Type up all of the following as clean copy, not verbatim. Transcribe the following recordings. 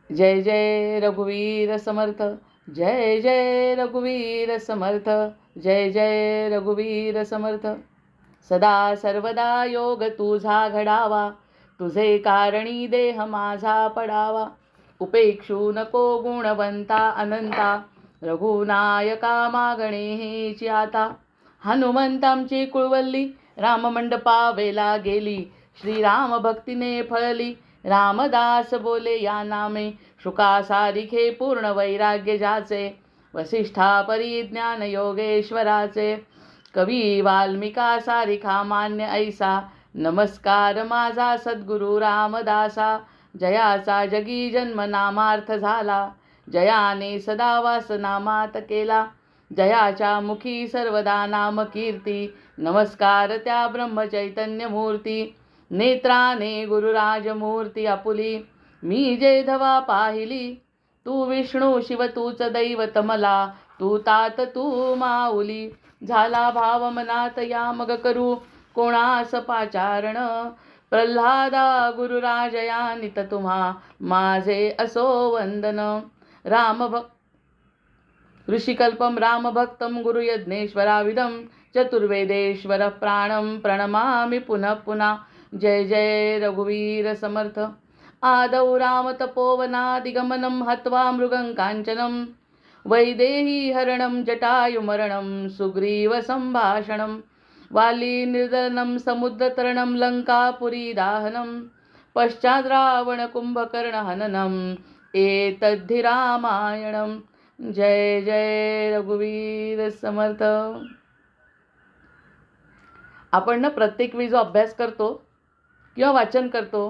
जय जय रघुवीर समर्थ, जय जय रघुवीर समर्थ, जय जय रघुवीर समर्थ. सदा सर्वदा योग तुझा घडावा, तुझे कारणी देह माझा पडावा. उपेक्षू नको गुणवंता अनंता, रघुनायका मागणे हेची आता. हनुमंतांची कुळवल्ली राममंडपा वेला गेली, श्रीराम भक्तीने फळली. रामदास बोले या नामे, शुका सारिखे पूर्ण वैराग्य जाचे. वसिष्ठा परिज्ञान योगेश्वराचे, कवी वाल्मिका सारिखा मान्य ऐसा. नमस्कार माझा सद्गुरु रामदासा, जयाचा जगी जन्म नामार्थ झाला. जयाने सदा वास नामात केला, जयाच्या मुखी सर्वदा नाम कीर्ती. नमस्कार त्या ब्रह्मचैतन्य मूर्ती, नेत्राने गुरुराजमूर्ती आपुली. मी जे धवा पाहिली, तू विष्णू शिव तूच दैवत मला. तू तात तू माऊली, झाला भाव मनात या मग करू कोणास पाचारण. प्रल्हादा गुरुराजया नित तुम्हा, माझे असो वंदन. ऋषिकल्पम रामभक्तं गुरुयज्ञेश्वराविदं, चतुर्वेदेश्वर प्राणं प्रणमामि पुनः पुनः. जय जय रघुवीर समर्थ. आदौ रामतपोवनादिगमनं, हत्वा मृगं काञ्चनं. वैदेही हरणं जटायुमरणं, सुग्रीवसम्भाषणं. वालीनिर्दनं समुद्रतरणं, लङ्कापुरी दाहनं. पश्चाद् रावणकुम्भकर्णहननं, एतद्धि रामायणं. जय जय रघुवीर समर्थ. आपण प्रत्येक वेळी जो अभ्यास करतो किंवा वाचन करतो,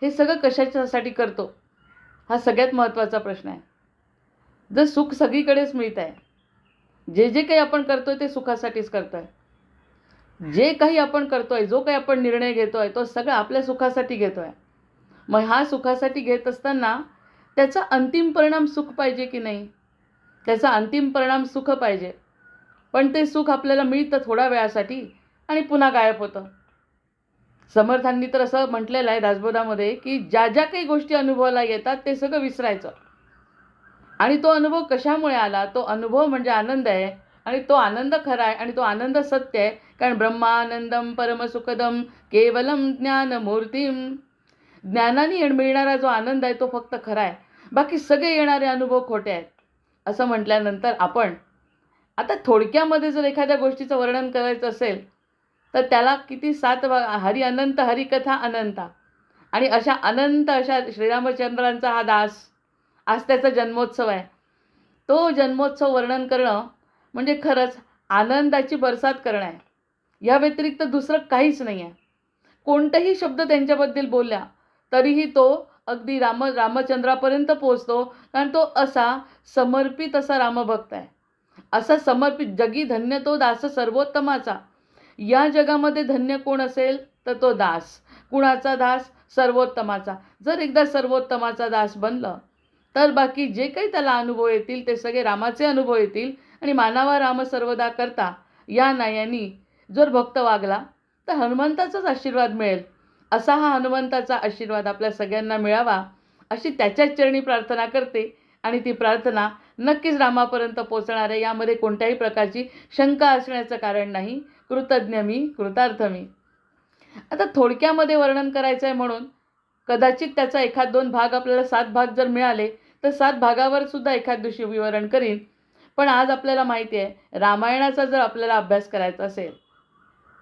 हे सगळं कशासाठी करतो, हा सगळ्यात महत्त्वाचा प्रश्न आहे. जर सुख सगळीकडेच मिळत आहे, जे जे काही आपण करतोय ते सुखासाठीच करतोय. जे काही आपण करतोय, जो काही आपण निर्णय घेतोय, तो सगळं आपल्या सुखासाठी घेतोय. मग हा सुखासाठी घेत असताना त्याचा अंतिम परिणाम सुख पाहिजे की नाही? त्याचा अंतिम परिणाम सुख पाहिजे. पण ते सुख आपल्याला मिळतं थोड्या वेळासाठी आणि पुन्हा गायब होतं. समर्थांनी तर असं म्हटलेलं आहे दासबोधामध्ये, की ज्या ज्या काही गोष्टी अनुभवाला येतात ते सगळं विसरायचं. आणि तो अनुभव कशामुळे आला? तो अनुभव म्हणजे आनंद आहे, आणि तो आनंद खरा आहे, आणि तो आनंद सत्य आहे. कारण ब्रह्मानंदम परमसुखदम केवलम ज्ञानमूर्तीम. ज्ञानाने मिळणारा जो आनंद आहे तो फक्त खरा आहे, बाकी सगळे येणारे अनुभव खोटे आहेत. असं म्हटल्यानंतर आपण आता थोडक्यामध्ये जर एखाद्या गोष्टीचं वर्णन करायचं असेल तर त्याला किती 7 हरी अनंत, हरिकथा अनंता. आणि अशा अनंत अशा श्रीरामचंद्रांचा हा दास, आज त्याचा जन्मोत्सव आहे. तो जन्मोत्सव वर्णन करणं म्हणजे खरंच आनंदाची बरसात करणं आहे. या व्यतिरिक्त दुसरं काहीच नाही आहे. कोणताही शब्द त्यांच्याबद्दल बोलला तरीही तो अगदी रामचंद्रापर्यंत पोहोचतो, कारण तो असा समर्पित असा रामभक्त आहे. असा समर्पित, जगी धन्य तो दास सर्वोत्तमाचा. या जगामध्ये धन्य कोण असेल तर तो दास. कुणाचा दास? सर्वोत्तमाचा. जर एकदा सर्वोत्तमाचा दास बनलं तर बाकी जे काही त्याला अनुभव येतील ते सगळे रामाचे अनुभव येतील. आणि मानावा राम सर्वदा करता या नायानी जर भक्त वागला तर हनुमंताचाच आशीर्वाद मिळेल. असा हा हनुमंताचा आशीर्वाद आपल्या सगळ्यांना मिळावा अशी त्याच्याच चरणी प्रार्थना करते. आणि ती प्रार्थना नक्कीच रामापर्यंत पोचणार आहे, यामध्ये कोणत्याही प्रकारची शंका असण्याचं कारण नाही. कृतज्ञ मी, कृतार्थ मी. आता थोडक्यामध्ये वर्णन करायचं आहे म्हणून कदाचित त्याचा 1-2 भाग, आपल्याला 7 भाग जर मिळाले तर 7 भागावर सुद्धा एखाद दिवशी विवरण करीन. पण आज आपल्याला माहिती आहे, रामायणाचा जर आपल्याला अभ्यास करायचा असेल,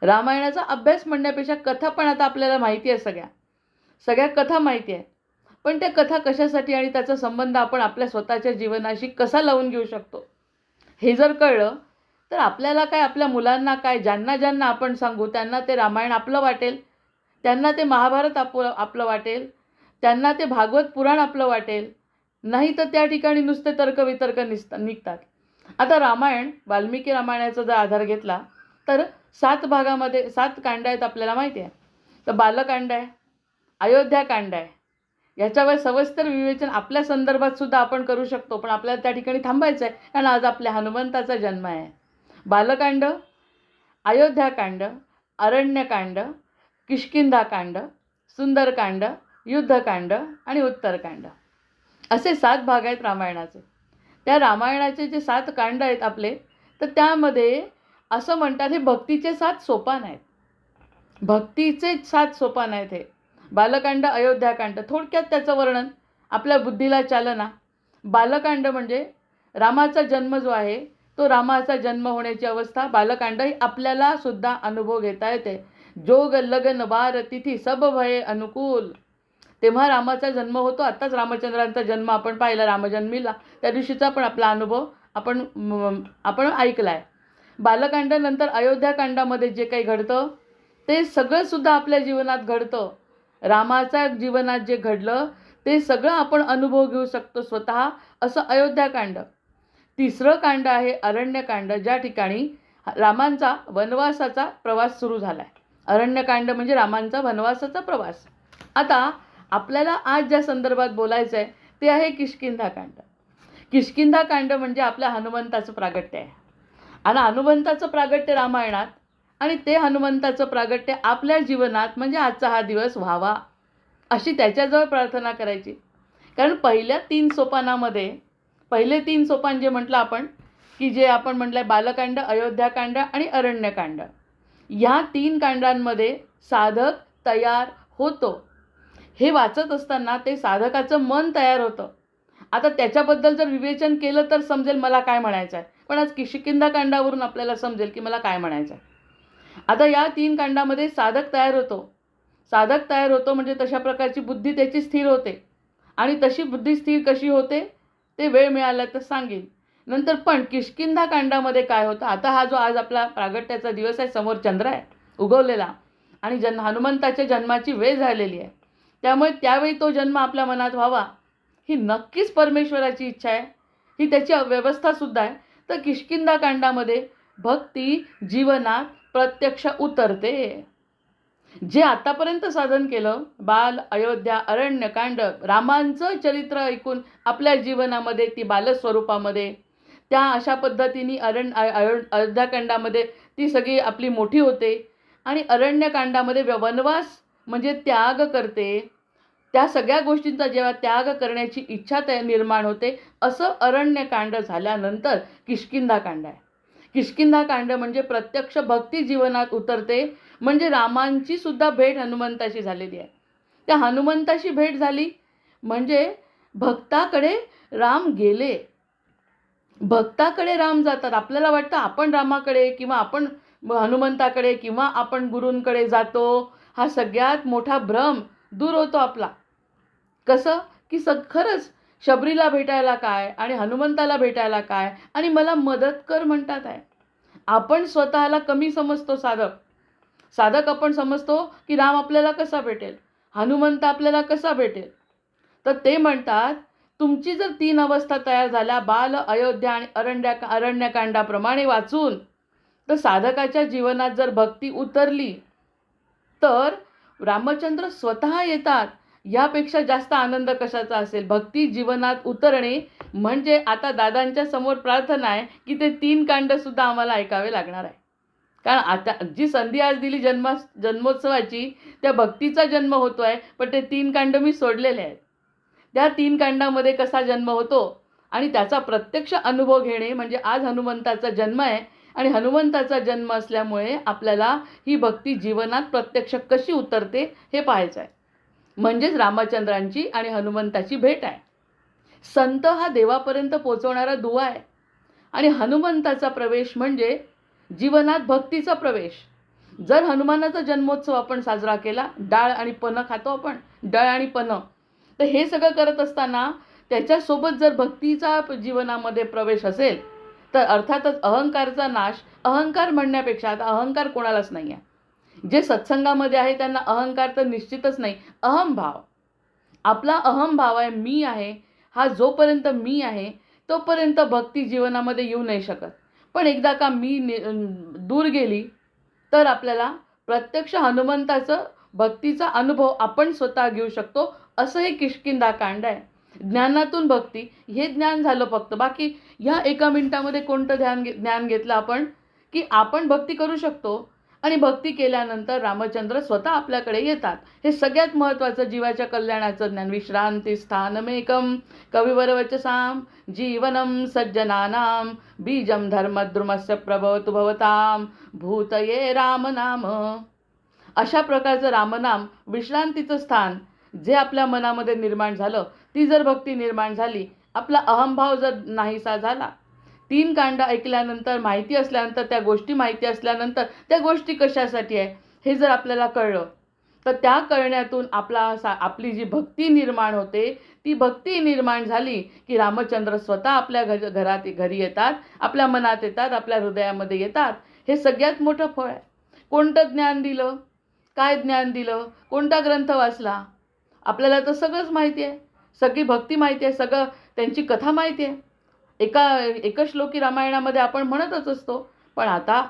रामायणाचा अभ्यास म्हणण्यापेक्षा कथा पण आता आपल्याला माहिती आहे. सगळ्या कथा माहिती आहे. पण त्या कथा कशासाठी आणि त्याचा संबंध आपण आपल्या स्वतःच्या जीवनाशी कसा लावून घेऊ शकतो, हे जर कळलं तर आपल्याला काय, आपल्या मुलांना काय, ज्यांना ज्यांना आपण सांगू त्यांना ते रामायण आपलं वाटेल, त्यांना ते महाभारत आपलं वाटेल, त्यांना ते भागवत पुराण आपलं वाटेल. नाही तर त्या ठिकाणी नुसते तर्कवितर्क निघतात. आता रामायण, वाल्मिकी रामायणाचा जर आधार घेतला तर 7 भागामध्ये 7 कांड आहेत आपल्याला माहिती आहे. तर बालकांड आहे, अयोध्याकांड आहे. याच्यावर सविस्तर विवेचन आपल्या संदर्भात सुद्धा आपण करू शकतो, पण आपल्याला त्या ठिकाणी थांबायचं आहे, कारण आज आपल्या हनुमंताचा जन्म आहे. बालकांड, अयोध्याकांड, अरण्यकांड, किष्किंधाकांड, सुंदरकांड, युद्धकांड आणि उत्तरकांड. असे 7 भाग आहेत रामायणाचे. त्या रामायणाचे जे 7 कांड आहेत आपले, तर त्यामध्ये असं म्हणतात हे भक्तीचे 7 सोपान आहेत. भक्तीचे 7 सोपान आहेत हे. बालकांड, अयोध्याकांड, थोडक्यात त्याचं वर्णन आपल्या बुद्धीला चालना. बालकांड म्हणजे रामाचा जन्म जो आहे तो रामाचा जन्म होण्याची अवस्था. बालकांड ही आपल्याला सुद्धा अनुभव घेता येते. जोग लगन बार तिथी सब भये अनुकूल. तेव्हा रामाचा जन्म होतो. आत्ताच रामचंद्रांचा जन्म आपण पाहिला, रामजन्मीला, त्या दिवशीचा पण आपला अनुभव आपण ऐकला आहे. बालकांडानंतर अयोध्याकांडामध्ये जे काही घडतं ते सगळं सुद्धा आपल्या जीवनात घडतं. रामाच्या जीवनात जे घडलं ते सगळं आपण अनुभव घेऊ शकतो स्वतः, असं अयोध्याकांड. तिसरं कांड आहे अरण्यकांड, ज्या ठिकाणी रामांचा वनवासाचा प्रवास सुरू झाला आहे. अरण्यकांड म्हणजे रामांचा वनवासाचा प्रवास. आता आपल्याला आज ज्या संदर्भात बोलायचं आहे ते आहे किष्किंधाकांड. किष्किंधाकांड म्हणजे आपल्या हनुमंताचं प्रागट्य आहे. आणि हनुमंताचं प्रागट्य रामायणात, आणि ते हनुमंताचं प्रागट्य आपल्या जीवनात म्हणजे आजचा हा दिवस व्हावा अशी त्याच्याजवळ प्रार्थना करायची. कारण पहिल्या 3 सोपानामध्ये, पहिले 3 सोपान जे म्हटलं आपण, की जे आपण म्हटलं आहे बालकांड, अयोध्याकांड आणि अरण्यकांड, ह्या 3 कांडांमध्ये साधक तयार होतो. हे वाचत असताना ते साधकाचं मन तयार होतं. आता त्याच्याबद्दल जर विवेचन केलं तर समजेल मला काय म्हणायचं आहे. पण आज किष्किंधाकांडावरून आपल्याला समजेल की मला काय म्हणायचं आहे. आता या 3 कांडामध्ये साधक तयार होतो. साधक तयार होतो म्हणजे तशा प्रकारची बुद्धी त्याची स्थिर होते. आणि तशी बुद्धी स्थिर कशी होते ते वेळ मिळाला तर सांगेन नंतर. पण किष्किंधाकांडामध्ये काय होतं, आता हा जो आज आपला प्रागट्याचा दिवस आहे, समोर चंद्र आहे उगवलेला, आणि हनुमंताच्या जन्माची वेळ झालेली आहे. त्यामुळे त्यावेळी तो जन्म आपल्या मनात व्हावा ही नक्कीच परमेश्वराची इच्छा आहे. ही त्याची व्यवस्थासुद्धा आहे. तर किष्किंधाकांडामध्ये भक्ती जीवनात प्रत्यक्ष उतरते. जे आतापर्यंत साधन केलं, बाल, अयोध्या, अरण्यकांड, रामांचं चरित्र ऐकून आपल्या जीवनामध्ये ती बालस्वरूपामध्ये त्या अशा पद्धतीने अयोध्याकांडामध्ये ती सगळी आपली मोठी होते. आणि अरण्यकांडामध्ये वनवास म्हणजे त्याग करते. त्या सगळ्या गोष्टींचा जेव्हा त्याग करण्याची इच्छा निर्माण होते, असं अरण्यकांड झाल्यानंतर किष्किंधाकांड आहे. किष्किंधाकांड म्हणजे प्रत्यक्ष भक्ती जीवनात उतरते. म्हणजे रामांची सुद्धा भेट हनुमंताशी झालेली आहे. त्या हनुमंताशी भेट झाली म्हणजे भक्ताकडे राम गेले. भक्ताकडे राम जातात. आपल्याला वाटतं आपण रामाकडे किंवा आपण हनुमंताकडे किंवा आपण गुरूंकडे जातो. हा सगळ्यात मोठा भ्रम दूर होतो आपला. कसं की खरंच शबरीला भेटायला काय आणि हनुमंताला भेटायला काय आणि मला मदत कर म्हणतात आहे. आपण स्वतःला कमी समजतो. साधक आपण समजतो की राम आपल्याला कसा भेटेल, हनुमंत आपल्याला कसा भेटेल. तर ते म्हणतात तुमची जर 3 अवस्था तयार झाल्या, बाल, अयोध्या आणि अरण्यकांडाप्रमाणे वाचून, तर साधकाच्या जीवनात जर भक्ती उतरली तर रामचंद्र स्वतः येतात. यापेक्षा जास्त आनंद कशाचा असेल. भक्ती जीवनात उतरणे म्हणजे आता दादांच्या समोर प्रार्थना आहे की ते 3 कांडसुद्धा आम्हाला ऐकावे लागणार आहे. कारण आता जी संधी आज दिली जन्मोत्सवाची, त्या भक्तीचा जन्म होतो आहे, पण ते 3 कांड मी सोडलेले आहेत. त्या 3 कांडामध्ये कसा जन्म होतो आणि त्याचा प्रत्यक्ष अनुभव घेणे म्हणजे आज हनुमंताचा जन्म आहे. आणि हनुमंताचा जन्म असल्यामुळे आपल्याला ही भक्ती जीवनात प्रत्यक्ष कशी उतरते हे पाहायचं आहे. म्हणजेच रामचंद्रांची आणि हनुमंताची भेट आहे. संत हा देवापर्यंत पोचवणारा दुवा आहे. आणि हनुमंताचा प्रवेश म्हणजे जीवनात भक्तीचा प्रवेश. जर हनुमानाचा जन्मोत्सव आपण साजरा केला, डाळ आणि पन्ह खातो आपण, डाळ आणि पन्ह, तर हे सगळं करत असताना त्याच्यासोबत जर भक्तीचा जीवनामध्ये प्रवेश असेल तर अर्थातच अहंकारचा नाश. अहंकार म्हणण्यापेक्षा आता अहंकार कोणालाच नाही आहे. जे सत्संगामध्ये आहे त्यांना अहंकार तर निश्चितच नाही. अहमभाव, आपला अहमभाव आहे, मी आहे. हा जोपर्यंत मी आहे तोपर्यंत भक्ती जीवनामध्ये येऊ नाही शकत. पण एकदा का मी दूर गेली तर आपल्याला प्रत्यक्ष हनुमंताचं भक्तीचा अनुभव आपण स्वतः घेऊ शकतो. असं हे किष्किंधाकांड आहे. ज्ञानातून भक्ती हे ज्ञान झालं फक्त. बाकी ह्या 1 मिनिटामध्ये कोणतं ज्ञान घेतलं आपण की आपण भक्ती करू शकतो आणि भक्ती केल्यानंतर रामचंद्र स्वतः आपल्याकडे येतात. हे सगळ्यात महत्त्वाचं जीवाच्या कल्याणाचं ज्ञान. विश्रांती स्थानमेकम कविवरवचसाम जीवनम सज्जनानाम बीजम धर्मद्रुमस्य प्रभवतु भवताम भूतये रामनाम. अशा प्रकारचं रामनाम विश्रांतीचं स्थान जे आपल्या मनामध्ये निर्माण झालं, ती जर भक्ती निर्माण झाली, आपला अहंभाव जर नाहीसा झाला, 3 कांड ऐकल्यानंतर, माहिती असल्यानंतर, त्या गोष्टी माहिती असल्यानंतर त्या गोष्टी कशासाठी आहे हे जर आपल्याला कळलं, तर त्या कळण्यातून आपली जी भक्ती निर्माण होते, ती भक्ती निर्माण झाली की रामचंद्र स्वतः आपल्या घरी येतात, आपल्या मनात येतात, आपल्या हृदयामध्ये येतात. हे सगळ्यात मोठं फळ आहे. कोणतं ज्ञान दिलं, काय ज्ञान दिलं, कोणता ग्रंथ वाचला, आपल्याला तर सगळंच माहिती आहे, सगळी भक्ती माहिती आहे, सगळं त्यांची कथा माहिती आहे. एकश्लोकी रामायणामध्ये आपण म्हणतच असतो. पण आता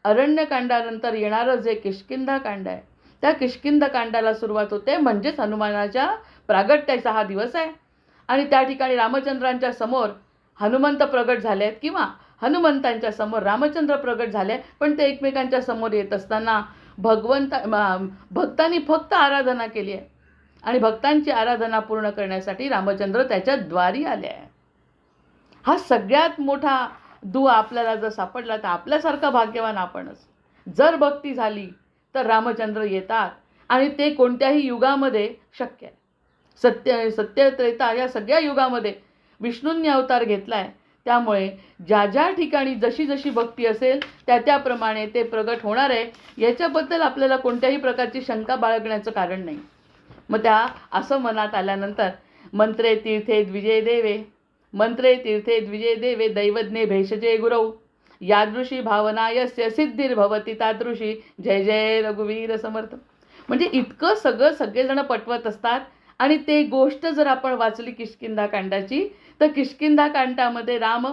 अरण्यकांडानंतर येणारं जे किष्किंधाकांड आहे, त्या किष्किंधाकांडाला सुरुवात होते. म्हणजेच हनुमानाच्या प्रागट्याचा हा दिवस आहे. आणि त्या ठिकाणी रामचंद्रांच्या समोर हनुमंत प्रगट झाले आहेत किंवा हनुमंतांच्या समोर रामचंद्र प्रगट झाले. पण ते एकमेकांच्या समोर येत असताना भक्तांनी फक्त आराधना केली आहे आणि भक्तांची आराधना पूर्ण करण्यासाठी रामचंद्र त्याच्या द्वारी आले आहे. हा सगळ्यात मोठा दुवा आपल्याला जर सापडला तर आपल्यासारखा भाग्यवान आपणच. जर भक्ती झाली तर रामचंद्र येतात आणि ते कोणत्याही युगामध्ये शक्य आहे. सत्य त्रेता या सगळ्या युगामध्ये विष्णूंनी अवतार घेतला आहे. त्यामुळे ज्या ठिकाणी जशी जशी भक्ती असेल त्याप्रमाणे ते प्रगट होणार आहे, याच्याबद्दल आपल्याला कोणत्याही प्रकारची शंका बाळगण्याचं कारण नाही. मग त्या असं मनात आल्यानंतर मंत्रे तीर्थे द्विजय देवे दैवज्ञे भेषजे गुरौ यादृशी भावना यस्य सिद्धिर्भवती तादृशी जय जय रघुवीर समर्थ. म्हणजे इतकं सगळेजण पटवत असतात. आणि ते गोष्ट जर आपण वाचली किष्किंधाकांडाची, तर किष्किंधाकांडामध्ये राम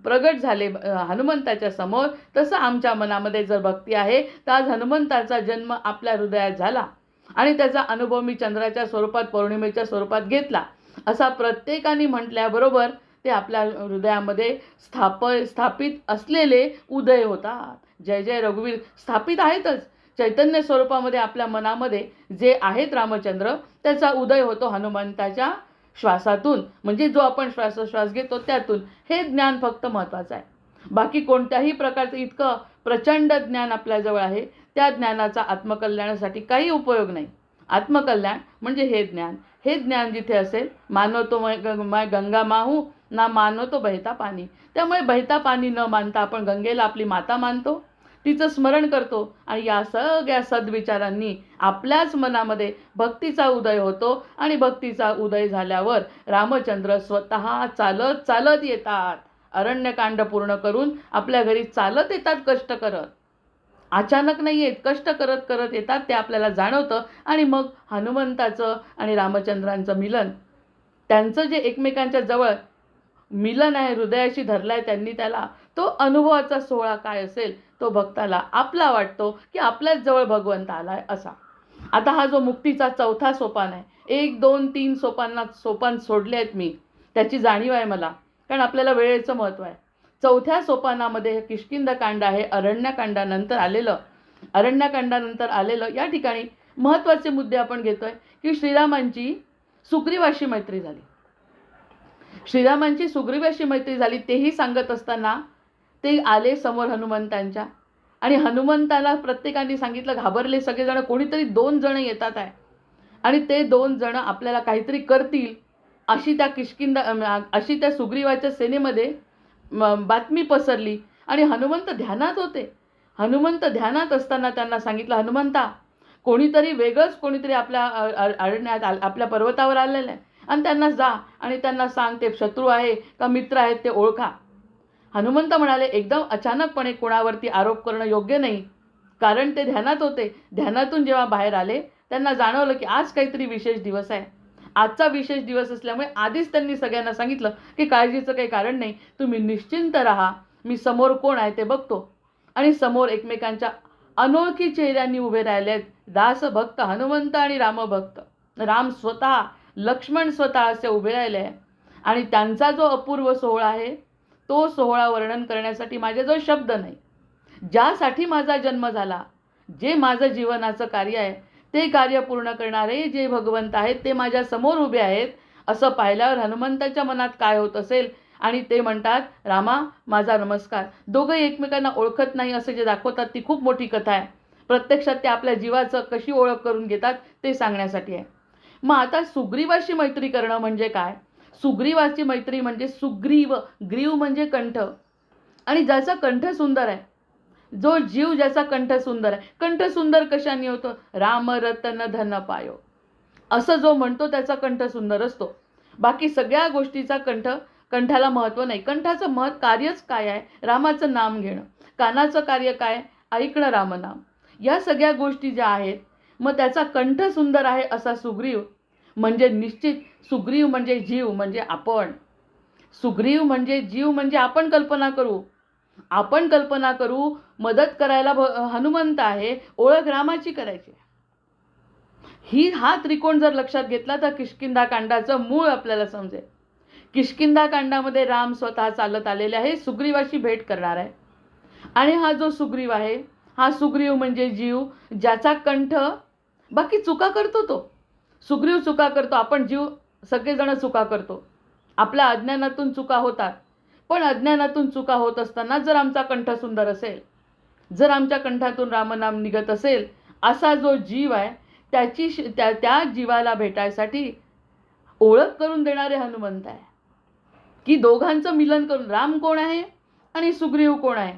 प्रगट झाले हनुमंताच्या समोर. तसं आमच्या मनामध्ये जर भक्ती आहे तर आज हनुमंताचा जन्म आपल्या हृदयात झाला आणि त्याचा अनुभव मी चंद्राच्या स्वरूपात, पौर्णिमेच्या स्वरूपात घेतला, असा प्रत्येकाने म्हटल्याबरोबर ते आपल्या हृदयामध्ये स्थापित असलेले उदय होतात. जय जय रघुवीर स्थापित आहेतच. चैतन्य स्वरूपामध्ये आपल्या मनामध्ये जे आहेत रामचंद्र, त्याचा उदय होतो हनुमंताच्या श्वासातून. म्हणजे जो आपण श्वासोश्वास घेतो त्यातून. हे ज्ञान फक्त महत्त्वाचं आहे. बाकी कोणत्याही प्रकारचं इतकं प्रचंड ज्ञान आपल्याजवळ आहे, त्या ज्ञानाचा आत्मकल्याणासाठी काही उपयोग नाही. आत्मकल्याण म्हणजे हे ज्ञान. हे ज्ञान जिथे असेल, मानो तो मैं गंगा माहू ना मानो तो बहता पाणी. त्यामुळे बहता पाणी न मानता आपण गंगेला आपली माता मानतो, तिचं स्मरण करतो आणि या सगळ्या सद्विचारांनी आपल्याच मनामध्ये भक्तीचा उदय होतो. आणि भक्तीचा उदय झाल्यावर रामचंद्र स्वतः चालत चालत येतात. अरण्यकांड पूर्ण करून आपल्या घरी चालत येतात, कष्ट करत. अचानक नाही येत, कष्ट करत करत येतात. ते आपल्याला जाणवतं. आणि मग हनुमंताचं आणि रामचंद्रांचं मिलन, त्यांचं जे एकमेकांच्या जवळ मिलन आहे, हृदयाशी धरलाय त्यांनी त्याला, तो अनुभवाचा सोहळा काय असेल तो भक्ताला आपला वाटतो की आपल्याच जवळ भगवंत आलाय असा. आता हा जो मुक्तीचा 4था सोपान आहे, 1, 2, 3 सोपान सोडले आहेत मी, त्याची जाणीव आहे मला, कारण आपल्याला वेळेचं महत्त्व आहे. 4थ्या सोपानामध्ये किष्किंधाकांड आहे. अरण्यकांडानंतर आलेलं या ठिकाणी महत्त्वाचे मुद्दे आपण घेतोय की श्रीरामांची सुग्रीवाशी मैत्री झाली. श्रीरामांची सुग्रीवाशी मैत्री झाली तेही सांगत असताना ते आले समोर हनुमंतांच्या. आणि हनुमंताला प्रत्येकाने सांगितलं, घाबरले सगळेजण, कोणीतरी 2 जण येतात आहे आणि ते 2 जण आपल्याला काहीतरी करतील अशी त्या सुग्रीवाच्या सेनेमध्ये बातमी पसरली. आणि हनुमंत ध्यानात होते. हनुमंत ध्यानात असताना त्यांना सांगितलं, हनुमंता, कोणीतरी आपल्या अरण्यात आपल्या पर्वतावर आलेलं आहे आणि त्यांना जा आणि त्यांना सांग ते शत्रू आहे का मित्र आहेत ते ओळखा. हनुमंत म्हणाले, एकदम अचानकपणे कोणावरती आरोप करणं योग्य नाही, कारण ते ध्यानात होते. ध्यानातून जेव्हा बाहेर आले त्यांना जाणवलं की आज काहीतरी विशेष दिवस आहे. आजचा विशेष दिवस असल्यामुळे आधीच त्यांनी सगळ्यांना सांगितलं की काळजीचं काही कारण नाही, तुम्ही निश्चिंत राहा, मी समोर कोण आहे ते बघतो. आणि समोर एकमेकांच्या अनोळखी चेहऱ्यांनी उभे राहिले आहेत दासभक्त हनुमंत आणि रामभक्त. राम स्वतः, लक्ष्मण स्वतः असे उभे राहिले आहे. आणि त्यांचा जो अपूर्व सोहळा आहे, तो सोहळा वर्णन करण्यासाठी माझ्याजवळ शब्द नाही. ज्यासाठी माझा जन्म झाला, जे माझं जीवनाचं कार्य आहे, ते कार्य पूर्ण करणारे जे भगवंत आहेत ते माझ्या समोर उभे आहेत, असं पाहिल्यावर हनुमंताच्या मनात काय होत असेल. आणि ते म्हणतात, रामा माझा नमस्कार. दोघंही एकमेकांना ओळखत नाही असं जे दाखवतात ती खूप मोठी कथा आहे. प्रत्यक्षात ते आपल्या जीवाचं कशी ओळख करून घेतात ते सांगण्यासाठी आहे. मग आता सुग्रीवाशी मैत्री करणं म्हणजे काय? सुग्रीवाची मैत्री म्हणजे सुग्रीव, ग्रीव म्हणजे कंठ, आणि ज्याचा कंठ सुंदर आहे, जो जीव ज्याचा कंठ सुंदर आहे. कंठ सुंदर कशाने होतो? राम रतन धन पायो, असं जो म्हणतो त्याचा कंठ सुंदर असतो. बाकी सगळ्या गोष्टीचा कंठाला महत्त्व नाही. कंठाचं कार्यच काय आहे? रामाचं नाम घेणं. कानाचं कार्य काय? ऐकणं रामनाम. या सगळ्या गोष्टी ज्या आहेत, मग त्याचा कंठ सुंदर आहे असा सुग्रीव म्हणजे निश्चित. सुग्रीव म्हणजे जीव, म्हणजे आपण. सुग्रीव म्हणजे जीव, म्हणजे आपण कल्पना करू मदत करायला हनुमंत आहे, ओळख रामाची करायची. हा त्रिकोण जर लक्षात घेतला तर किष्किंधाकांडाचं मूळ आपल्याला समजेल. किष्किंधाकांडामध्ये राम स्वतः चालत आलेले आहे, सुग्रीवाशी भेट करणार आहे. आणि हा जो सुग्रीव आहे, हा सुग्रीव म्हणजे जीव, ज्याचा कंठ, बाकी चुका करतो तो. सुग्रीव चुका करतो, आपण जीव सगळेजण चुका करतो. आपल्या अज्ञानातून चुका होतात. पण अज्ञानातून चुका होत असताना जर आमचा कंठ सुंदर असेल, जर आमच्या कंठातून रामनाम निघत असेल, असा जो जीव आहे त्या जीवाला भेटायसाठी ओळख करून देणारे हनुमंत आहे. की दोघांचं मिलन करून, राम कोण आहे आणि सुग्रीव कोण आहे.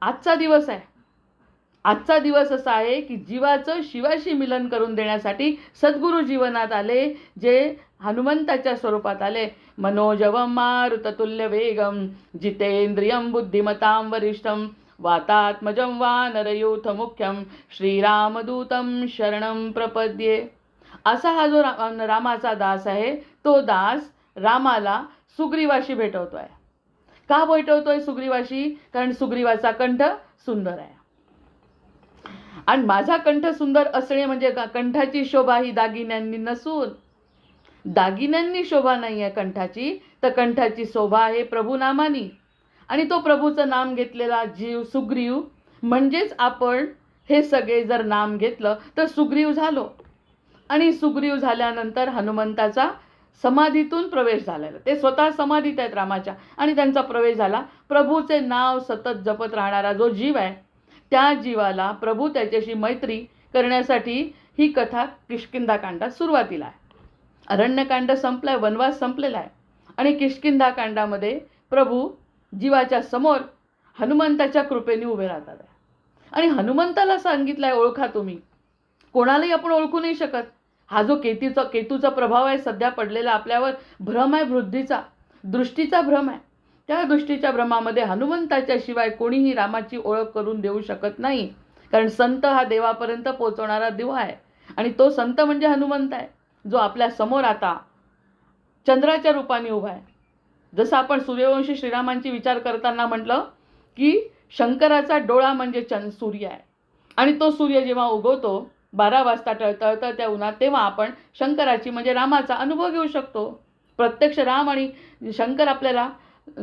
आजचा दिवस आहे. आजचा दिवस असा आहे की जीवाचं शिवाशी मिलन करून देण्यासाठी सद्गुरू जीवनात आले, जे हनुमंताच्या स्वरूपात आले. मनोजवम मारुततुल्य वेगम जितेंद्रियम बुद्धिमतां वरिष्ठम वातात्मजं वानरयूथ मुख्यम श्रीरामदूतं शरणं प्रपद्ये. असा हा जो रामाचा दास आहे, तो दास रामाला सुग्रीवाशी भेटवतोय. का भेटवतोय सुग्रीवाशी? कारण सुग्रीवाचा कंठ सुंदर आहे. आणि माझा कंठ सुंदर असणे म्हणजे कंठाची शोभा ही दागिन्यांनी नसून, दागिन्यांनी शोभा नाही आहे कंठाची, तर कंठाची शोभा आहे प्रभुनामानी. आणि तो प्रभूचं नाम घेतलेला जीव सुग्रीव म्हणजेच आपण. हे सगळे जर नाम घेतलं तर सुग्रीव झालो. आणि सुग्रीव झाल्यानंतर हनुमंताचा समाधीतून प्रवेश झालेला. ते स्वतः समाधीत आहेत रामाच्या, आणि त्यांचा प्रवेश झाला. प्रभूचे नाव सतत जपत राहणारा जो जीव आहे, त्या जीवाला प्रभू त्याच्याशी मैत्री करण्यासाठी ही कथा किष्किंधाकांडात सुरुवातीला आहे. अरण्यकांड संपलाय, वनवास संपलेला आहे, आणि किष्किंधाकांडामध्ये प्रभू जीवाच्या समोर हनुमंताच्या कृपेने उभे राहतात. आणि हनुमंताला सांगितलंय, ओळखा तुम्ही. कोणालाही आपण ओळखू नाही शकत. हा जो केतूचा प्रभाव आहे सध्या पडलेला आपल्यावर, भ्रम आहे, बुद्धीचा, दृष्टीचा भ्रम आहे. त्या दृष्टीच्या भ्रमामध्ये हनुमंताच्या शिवाय कोणीही रामाची ओळख करून देऊ शकत नाही. कारण संत हा देवापर्यंत पोहोचवणारा दिवा आहे, आणि तो संत म्हणजे हनुमंत आहे, जो आपल्या समोर आता चंद्राच्या रूपाने उभा आहे. जसं आपण सूर्यवंशी श्रीरामांची विचार करताना म्हटलं की शंकराचा डोळा म्हणजे सूर्य आहे, आणि तो सूर्य जेव्हा उगवतो 12 वाजता टळतळतं त्या उन्हात, तेव्हा आपण शंकराची म्हणजे रामाचा अनुभव घेऊ शकतो. प्रत्यक्ष राम आणि शंकर आपल्याला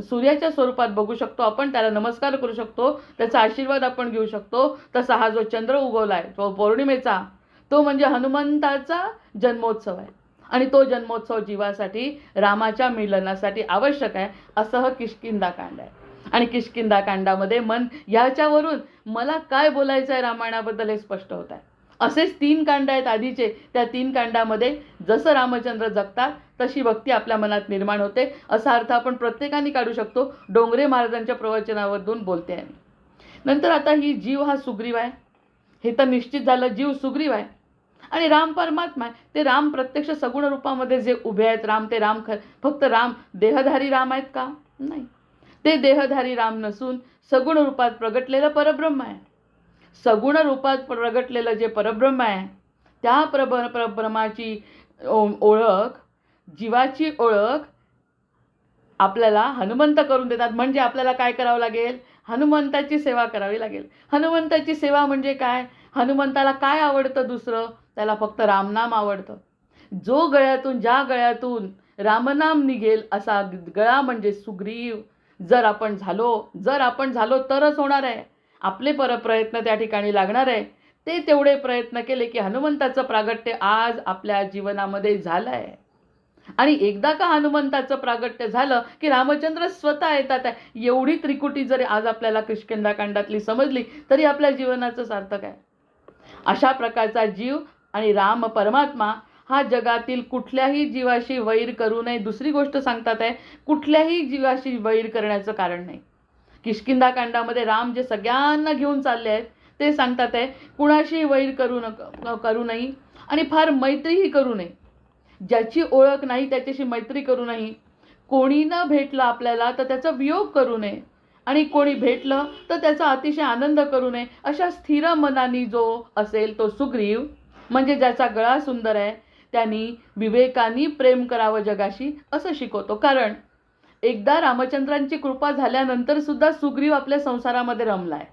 सूर्याच्या स्वरूपात बघू शकतो. आपण त्याला नमस्कार करू शकतो, त्याचा आशीर्वाद आपण घेऊ शकतो. तसा हा जो चंद्र उगवला आहे तो पौर्णिमेचा, तो म्हणजे हनुमंताचा जन्मोत्सव आहे. आणि तो जन्मोत्सव जीवासाठी, रामाच्या मिलनासाठी आवश्यक आहे. असं किष्किंधाकांड आहे. आणि किष्किंधाकांडामध्ये ह्याच्यावरून मला काय बोलायचं आहे रामायणाबद्दल हे स्पष्ट होत आहे. असेच 3 कांड आहेत आधीचे. त्या 3 कांडामध्ये जसं रामचंद्र जगतात तशी भक्ती आपल्या मनात निर्माण होते, असा अर्थ आपण प्रत्येकाने काढू शकतो. डोंगरे महाराजांच्या प्रवचनावरून बोलते आहे. नंतर आता ही जीव हा सुग्रीव आहे, हे तर निश्चित झालं. जीव सुग्रीव आहे आणि राम परमात्मा आहे. ते राम प्रत्यक्ष सगुण रूपामध्ये जे उभे आहेत, राम फक्त राम देहधारी राम आहेत का? नाही. ते देहधारी राम नसून सगुण रूपात प्रगटलेलं परब्रह्म आहे. सगुण रूपात प्रगटलेलं जे परब्रह्म आहे, त्या परब्रह्माची ओळख, जीवाची ओळख आपल्याला हनुमंत करून देतात. म्हणजे आपल्याला काय करावं लागेल? हनुमंताची सेवा करावी लागेल. हनुमंताची सेवा म्हणजे काय? हनुमंताला काय आवडतं दुसरं? त्याला फक्त रामनाम आवडतं. ज्या गळ्यातून रामनाम निघेल असा गळा म्हणजे सुग्रीव. जर आपण झालो तरच होणार आहे. आपले प्रयत्न त्या ठिकाणी लागणार आहे, ते तेवढे प्रयत्न केले की हनुमंताचं प्रागट्य आज आपल्या जीवनामध्ये झालं आहे. आणि एकदा का हनुमंताचं प्रागट्य झालं की रामचंद्र स्वतः येतात आहे. एवढी त्रिकुटी जरी आज आपल्याला किष्किंधाकांडातली समजली तरी आपल्या जीवनाचं सार्थक आहे. अशा प्रकारचा जीव आणि राम परमात्मा हा जगातील कुठल्याही जीवाशी वैर करू नये. दुसरी गोष्ट सांगतात आहे, कुठल्याही जीवाशी वैर करण्याचं कारण नाही. किष्किंधाकांडामध्ये राम जे सगळ्यांना घेऊन चालले आहेत ते सांगतात आहे, कुणाशी वैर करू नये आणि फार मैत्रीही करू नये. ज्याची ओळख नाही त्याच्याशी मैत्री करू नये. कोणी न भेटलं आपल्याला तर त्याचा वियोग करू नये आणि कोणी भेटलं तर त्याचा अतिशय आनंद करू नये. अशा स्थिर मनाने जो असेल तो सुग्रीव, म्हणजे ज्याचा गळा सुंदर आहे, त्यांनी विवेकाने प्रेम करावं जगाशी असं शिकवतो. कारण एकदा रामचंद्रांची कृपा झाल्यानंतर सुद्धा सुग्रीव आपल्या संसारामध्ये रमलाय.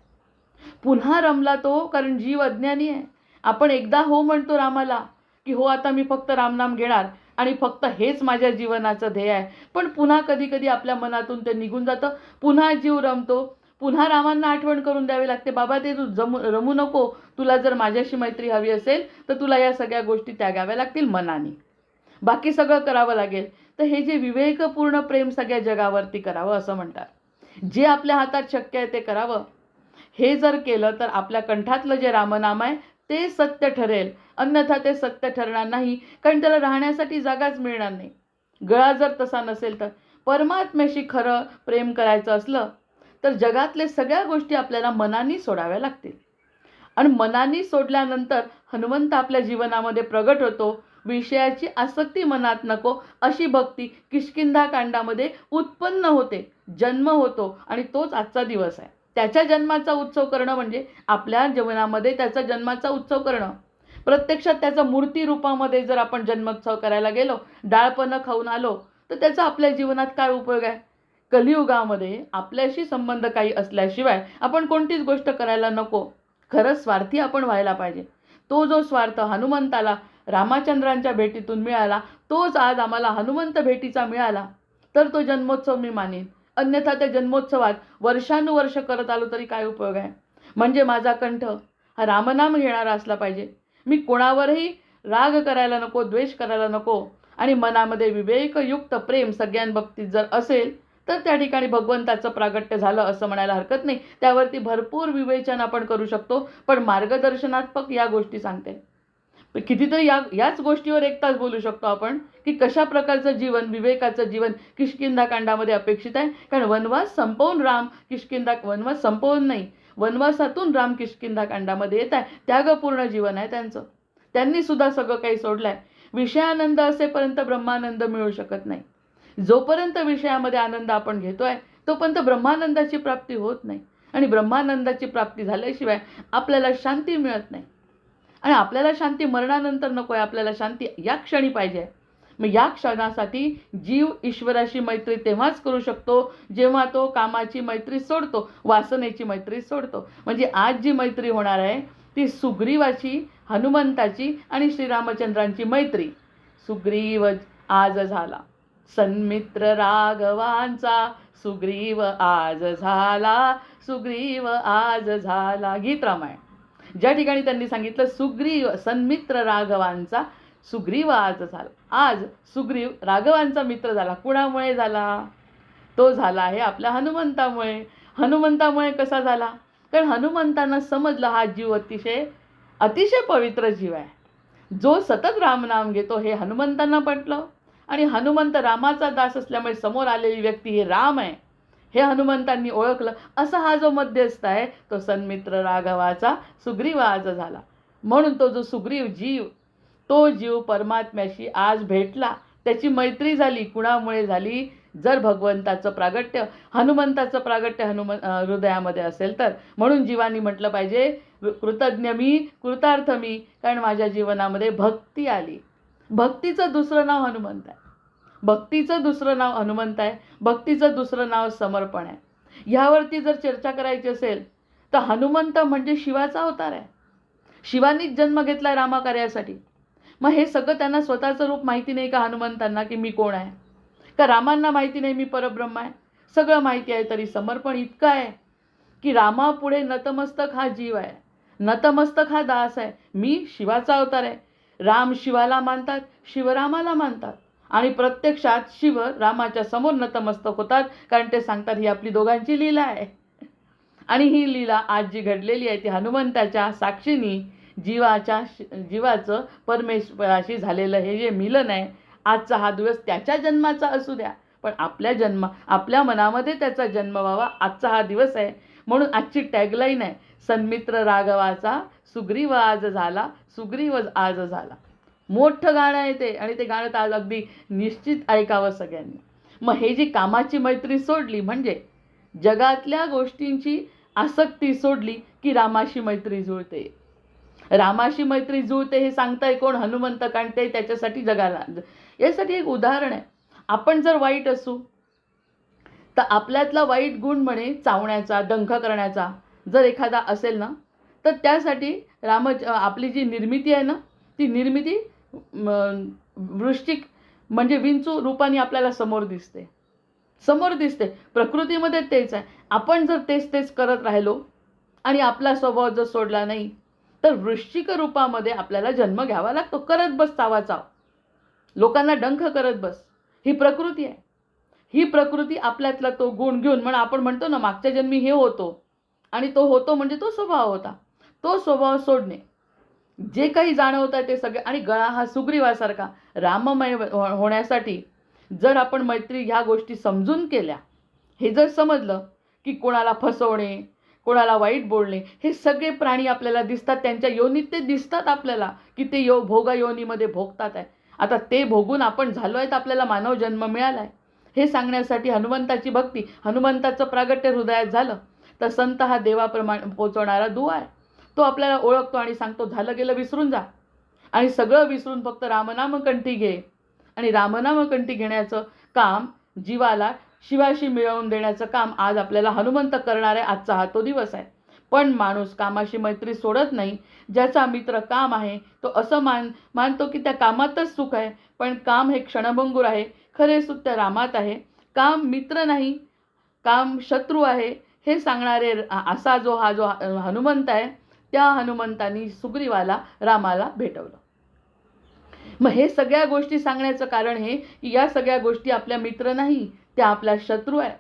पुन्हा रमला तो, कारण जीव अज्ञानी आहे. आपण एकदा हो म्हणतो रामाला की हो आता मी फक्त रामनाम घेणार आणि फक्त हेच माझ्या जीवनाचं ध्येय आहे, पण पुन्हा कधी कधी आपल्या मनातून ते निघून जातं. पुन्हा जीव रमतो, पुन्हा रामांना आठवण करून द्यावी लागते, बाबा ते तू रमू नको, तुला जर माझ्याशी मैत्री हवी असेल तर तुला या सगळ्या गोष्टी त्यागाव्या लागतील मनाने, बाकी सगळं करावं लागेल. तर हे जे विवेकपूर्ण प्रेम सगळ्या जगावरती करावं असं म्हणतात. जे आपल्या हातात शक्य आहे ते करावं. हे जर केलं तर आपल्या कंठातलं जे रामनाम आहे ते सत्य ठरेल, अन्यथा ते सत्य ठरणार नाही, कारण त्याला राहण्यासाठी जागाच मिळणार नाही. गळा जर तसा नसेल तर परमात्म्याशी खरं प्रेम करायचं असलं तर जगातले सगळ्या गोष्टी आपल्याला मनाने सोडाव्या लागतील. आणि मनाने सोडल्यानंतर हनुमंत आपल्या जीवनामध्ये प्रगट होतो. विषयाची आसक्ती मनात नको अशी भक्ती किष्किंधाकांडामध्ये उत्पन्न होते, जन्म होतो आणि तोच आजचा दिवस आहे. त्याच्या जन्माचा उत्सव करणं म्हणजे आपल्या जीवनामध्ये त्याचा जन्माचा उत्सव करणं. प्रत्यक्षात त्याचा मूर्ती रूपामध्ये जर आपण जन्मोत्सव करायला गेलो, डाळपणं खाऊन आलो तर त्याचा आपल्या जीवनात काय उपयोग आहे. कलियुगामध्ये आपल्याशी संबंध काही असल्याशिवाय आपण कोणतीच गोष्ट करायला नको. खरंच स्वार्थी आपण व्हायला पाहिजे. तो जो स्वार्थ हनुमंताला रामचंद्रांच्या भेटीतून मिळाला तोच आज आम्हाला हनुमंत भेटीचा मिळाला तर तो जन्मोत्सव मी मानेन. अन्यथा त्या जन्मोत्सवात वर्षानुवर्ष करत आलो तरी काय उपयोग आहे. म्हणजे माझा कंठ हा रामनाम घेणारा असला पाहिजे. मी कोणावरही राग करायला नको, द्वेष करायला नको आणि मनामध्ये विवेकयुक्त प्रेम सगळ्यांबाबतीत जर असेल तर त्या ठिकाणी भगवंताचं प्रागट्य झालं असं म्हणायला हरकत नाही. त्यावरती भरपूर विवेचन आपण करू शकतो, पण मार्गदर्शनात्मक या गोष्टी सांगते. कितीतरी याच गोष्टीवर एक तास बोलू शकतो आपण की कशा प्रकारचं जीवन, विवेकाचं जीवन किष्किंधाकांडामध्ये अपेक्षित आहे. कारण वनवास संपवून राम वनवास संपवून नाही, वनवासातून राम किष्किंधाकांडामध्ये येत आहे. त्यागपूर्ण जीवन आहे त्यांचं. त्यांनी सुद्धा सगळं काही सोडलं आहे. विषयानंद असेपर्यंत ब्रह्मानंद मिळू शकत नाही. जोपर्यंत विषयामध्ये आनंद आपण घेतोय तोपर्यंत ब्रह्मानंदाची प्राप्ती होत नाही आणि ब्रह्मानंदाची प्राप्ती झाल्याशिवाय आपल्याला शांती मिळत नाही. आणि आपल्याला शांती मरणानंतर नको आहे, आपल्याला शांती या क्षणी पाहिजे. मग या क्षणासाठी जीव ईश्वराशी मैत्री तेव्हाच करू शकतो जेव्हा तो कामाची मैत्री सोडतो, वासनेची मैत्री सोडतो. म्हणजे आज जी मैत्री होणार आहे ती सुग्रीवाची, हनुमंताची आणि श्रीरामचंद्रांची मैत्री. सुग्रीव आज झाला सन्मित्र राघवांचा, सुग्रीव आज झाला, सुग्रीव आज झाला. गीत रामायण ज्या ठिकाणी त्यांनी सांगितलं सुग्रीव सन्मित्र राघवांचा, सुग्रीव आज झाला. आज सुग्रीव राघवांचा मित्र झाला. कुणामुळे झाला? तो झाला आहे आपल्या हनुमंतामुळे. हनुमंतामुळे कसा झाला? कारण हनुमंतांना समजलं हा जीव अतिशय पवित्र जीव आहे, जो सतत रामनाम घेतो. हे हनुमंतांना पटलं आणि हनुमंत रामाचा दास असल्यामुळे समोर आलेली व्यक्ती हे राम आहे हे हनुमंतांनी ओळखलं. असा हा जो मध्यस्थ आहे तो सन्मित्र राघवाचा सुग्रीव आज झाला. म्हणून तो जो सुग्रीव जीव, तो जीव परमात्म्याशी आज भेटला, त्याची मैत्री झाली. कुणामुळे झाली? जर भगवंताचं प्रागट्य, हनुमंताचं प्रागट्य हृदयामध्ये असेल तर. म्हणून जीवानी म्हटलं पाहिजे कृतज्ञ मी, कृतार्थ मी, कारण माझ्या जीवनामध्ये भक्ती आली. भक्तीचं दुसरं नाव हनुमंत आहे. भक्तीचं दुसरं नाव हनुमंत आहे. भक्तीचं दुसरं नाव समर्पण आहे. ह्यावरती जर चर्चा करायची असेल तर हनुमंत म्हणजे शिवाचा अवतार आहे. शिवानीच जन्म घेतलाय रामाकार्यासाठी. मग हे सगळं त्यांना स्वतःचं रूप माहिती नाही का हनुमंतांना की मी कोण आहे? का रामांना माहिती नाही मी परब्रह्म आहे? सगळं माहिती आहे तरी समर्पण इतकं आहे की रामापुढे नतमस्तक हा जीव आहे, नतमस्तक हा दास आहे. मी शिवाचा अवतार आहे. राम शिवाला मानतात, शिव रामाला मानतात. आणि प्रत्यक्षात शिव रामाच्या समोर नतमस्तक होतात, कारण ते सांगतात ही आपली दोघांची लीला आहे. आणि ही लीला आज जी घडलेली आहे ती हनुमंताच्या साक्षीनी जीवाचं परमेश्वराशी झालेलं हे जे मिलन आहे, आजचा हा दिवस त्याच्या जन्माचा असू द्या, पण आपल्या मनामध्ये त्याचा जन्म व्हावा, आजचा हा दिवस आहे. म्हणून आजची टॅगलाईन आहे, सन्मित्र राघवाचा सुग्रीव आज झाला, सुग्रीव आज झाला. मोठं गाणं आहे ते, आणि ते गाणं तर आज अगदी निश्चित ऐकावं सगळ्यांनी. मग हे जी कामाची मैत्री सोडली, म्हणजे जगातल्या गोष्टींची आसक्ती सोडली की रामाशी मैत्री जुळते. रामाशी मैत्री जुळते हे सांगताय कोण? हनुमंत. कारण ते त्याच्यासाठी जगाला, यासाठी एक उदाहरण आहे. आपण जर वाईट असू तर आपल्यातला वाईट गुण म्हणे चावण्याचा, डंख करण्याचा जर एखादा असेल ना, तर त्यासाठी आपली जी निर्मिती आहे ना, ती निर्मिती वृश्चिक म्हणजे विंचू रूपाने आपल्याला समोर दिसते. प्रकृतीमध्ये तेच आहे. आपण जर तेच करत राहिलो आणि आपला स्वभाव जर सोडला नाही, तर वृश्चिक रूपामध्ये आपल्याला जन्म घ्यावा लागतो. करत बस चावाचाव, लोकांना डंख करत बस. ही प्रकृती आहे. ही प्रकृती आपल्यातला तो गुण घेऊन, म्हणून आपण म्हणतो ना मागच्या जन्मी हे होतो, आणि तो होतो म्हणजे तो स्वभाव होता. तो स्वभाव सोडणे, जे काही जाणवत आहे ते सगळे. आणि गळा हा सुग्रीवासारखा राममय होण्यासाठी जर आपण मैत्री ह्या गोष्टी समजून केल्या, हे जर समजलं की कोणाला फसवणे, कोणाला वाईट बोलणे, हे सगळे प्राणी आपल्याला दिसतात, त्यांच्या योनीत ते दिसतात आपल्याला की ते भोग योनीमध्ये भोगतात आहे. आता ते भोगून आपण झालो आहे तर आपल्याला मानव जन्म मिळाला आहे, हे सांगण्यासाठी हनुमंताची भक्ती, हनुमंताचं प्रागट्य हृदयात झालं तर संत हा देवाप्रमाणे पोचवणारा दुवा आहे. तो आपल्याला ओळखतो आणि सांगतो झालं गेलं विसरून जा, आणि सगळं विसरून फक्त रामनामकंठी घे. आणि रामनामकंठी घेण्याचं काम, जीवाला शिवाशी मिळवून देण्याचं काम आज आपल्याला हनुमंत करणार आहे. आजचा हा तो दिवस आहे. पण माणूस कामाशी मैत्री सोडत नाही. ज्याचा मित्र काम आहे तो असं मानतो की त्या कामातच सुख आहे, पण काम हे क्षणभंगूर आहे. खरे सुख त्या रामात आहे. काम मित्र नाही, काम शत्रू आहे, हे सांगणारे असा हा जो हनुमंत आहे, त्या हनुमंतानी सुग्रीवाला रामाला भेटवलं. मग हे सगळ्या गोष्टी सांगण्याचं कारण हे की या सगळ्या गोष्टी आपल्या मित्र नाही, त्या आपला शत्रू आहे.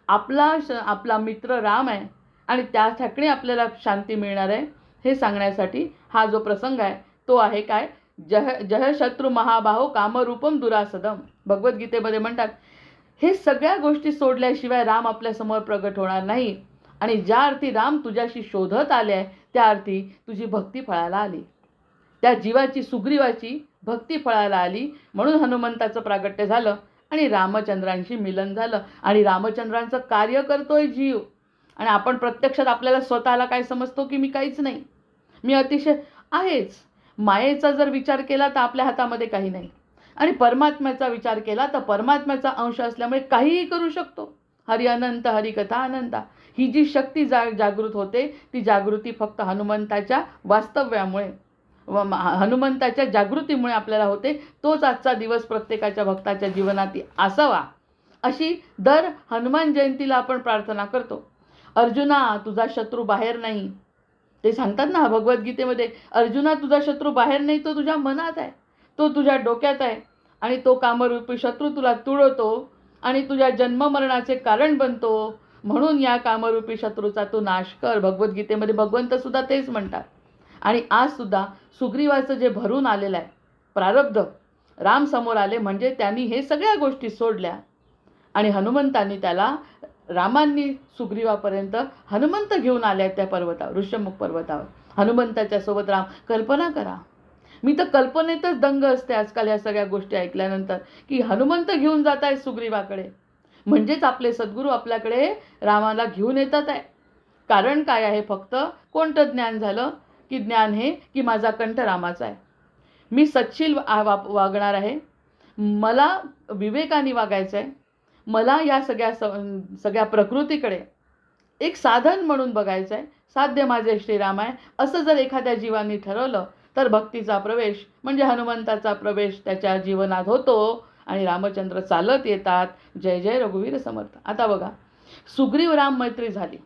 आपला मित्र राम आहे, आणि त्यासाठी आपल्याला शांती मिळणार आहे, हे सांगण्यासाठी हा जो प्रसंग आहे तो आहे काय? जह शत्रू महाबाहो कामरूपम दुरासदम. भगवद्गीतेमध्ये म्हणतात, हे सगळ्या गोष्टी सोडल्याशिवाय राम आपल्यासमोर प्रगट होणार नाही. आणि ज्या अर्थी राम तुझ्याशी शोधत आले आहे, त्या अर्थी तुझी भक्ती फळाला आली, त्या जीवाची सुग्रीवाची भक्ती फळाला आली. म्हणून हनुमंताचं प्रागट्य झालं आणि रामचंद्रांशी मिलन झालं. आणि रामचंद्रांचं कार्य करतोय जीव. आणि आपण प्रत्यक्षात आपल्याला स्वतःला काय समजतो की मी काहीच नाही, मी अतिशय आहेच. मायेचा जर विचार केला तर आपल्या हातामध्ये काही नाही, आणि परमात्म्याचा विचार केला तर परमात्म्याचा अंश असल्यामुळे काहीही करू शकतो. हरी अनंत, हरी कथा अनंता. ही जी शक्ती जागृत होते, ती जागृती फक्त हनुमंताच्या वास्तव्यामुळे, हनुमंताच्या जागृतीमुळे आपल्याला होते. तोच आजचा दिवस प्रत्येकाच्या भक्ताच्या जीवनात असावा, अशी दर हनुमान जयंतीला आपण प्रार्थना करतो. अर्जुना तुझा शत्रू बाहेर नाही, ते सांगतात ना भगवद्गीतेमध्ये, अर्जुना तुझा शत्रू बाहेर नाही, तो तुझ्या मनात आहे, तो तुझ्या डोक्यात आहे. आणि तो कामरूपी शत्रू तुला तुळवतो आणि तुझ्या जन्ममरणाचे कारण बनतो. म्हणून या कामरूपी शत्रूचा तू नाश कर. भगवद्गीतेमध्ये भगवंत सुद्धा तेच म्हणतात. आणि आज सुद्धा सुग्रीवाचं जे भरून आलेलं आहे प्रारब्ध, राम समोर आले म्हणजे त्यांनी हे सगळ्या गोष्टी सोडल्या, आणि हनुमंतांनी त्याला, रामांनी सुग्रीवापर्यंत हनुमंत घेऊन आले त्या पर्वतावर, ऋष्यमुख पर्वतावर. हनुमंताच्या सोबत राम. कल्पना करा, मी तर कल्पनेतच दंग असते आजकाल या सगळ्या गोष्टी ऐकल्यानंतर, की हनुमंत घेऊन जात आहेत सुग्रीवाकडे. म्हणजेच आपले सद्गुरू आपल्याकडे रामाला घेऊन येतात आहे. कारण काय आहे? फक्त कोणतं ज्ञान झालं की ज्ञान हे की माझा कंठ रामाचा आहे, मी सच्छील वागणार आहे, मला विवेकाने वागायचं आहे, मला या सगळ्या प्रकृतीकडे एक साधन म्हणून बघायचं आहे, साध्य माझे श्रीराम आहे, असं जर एखाद्या जीवानी ठरवलं तर भक्तीचा प्रवेश म्हणजे हनुमंताचा प्रवेश त्याच्या जीवनात होतो आणि रामचंद्र चालत येतात. जय जय रघुवीर समर्थ. आता बघा, सुग्रीव राम मैत्री झाली,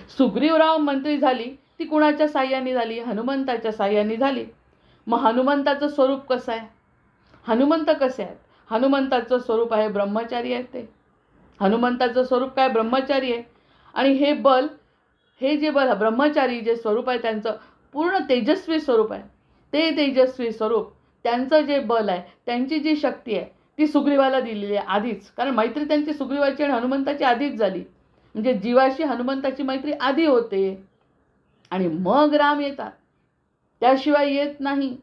सुग्रीवराव मंत्री झाली ती कुणाच्या साह्याने झाली? हनुमंताच्या साह्याने झाली. मग हनुमंताचं स्वरूप कसं आहे? हनुमंत कसे आहेत? हनुमंताचं स्वरूप आहे ब्रह्मचारी आहे. ते हनुमंताचं स्वरूप काय? ब्रह्मचारी आहे. आणि हे बल, हे जे बल ब्रह्मचारी जे स्वरूप आहे त्यांचं पूर्ण तेजस्वी स्वरूप आहे. ते तेजस्वी स्वरूप, त्यांचं जे बल आहे, त्यांची जी शक्ती आहे ती सुग्रीवाला दिलेली आहे आधीच. कारण मैत्री त्यांची सुग्रीवाची आणि हनुमंताची आधीच झाली. म्हणजे जीवाशी हनुमंताची मैत्री आधी होते आणि मग राम येतात, त्याशिवाय येत नाही.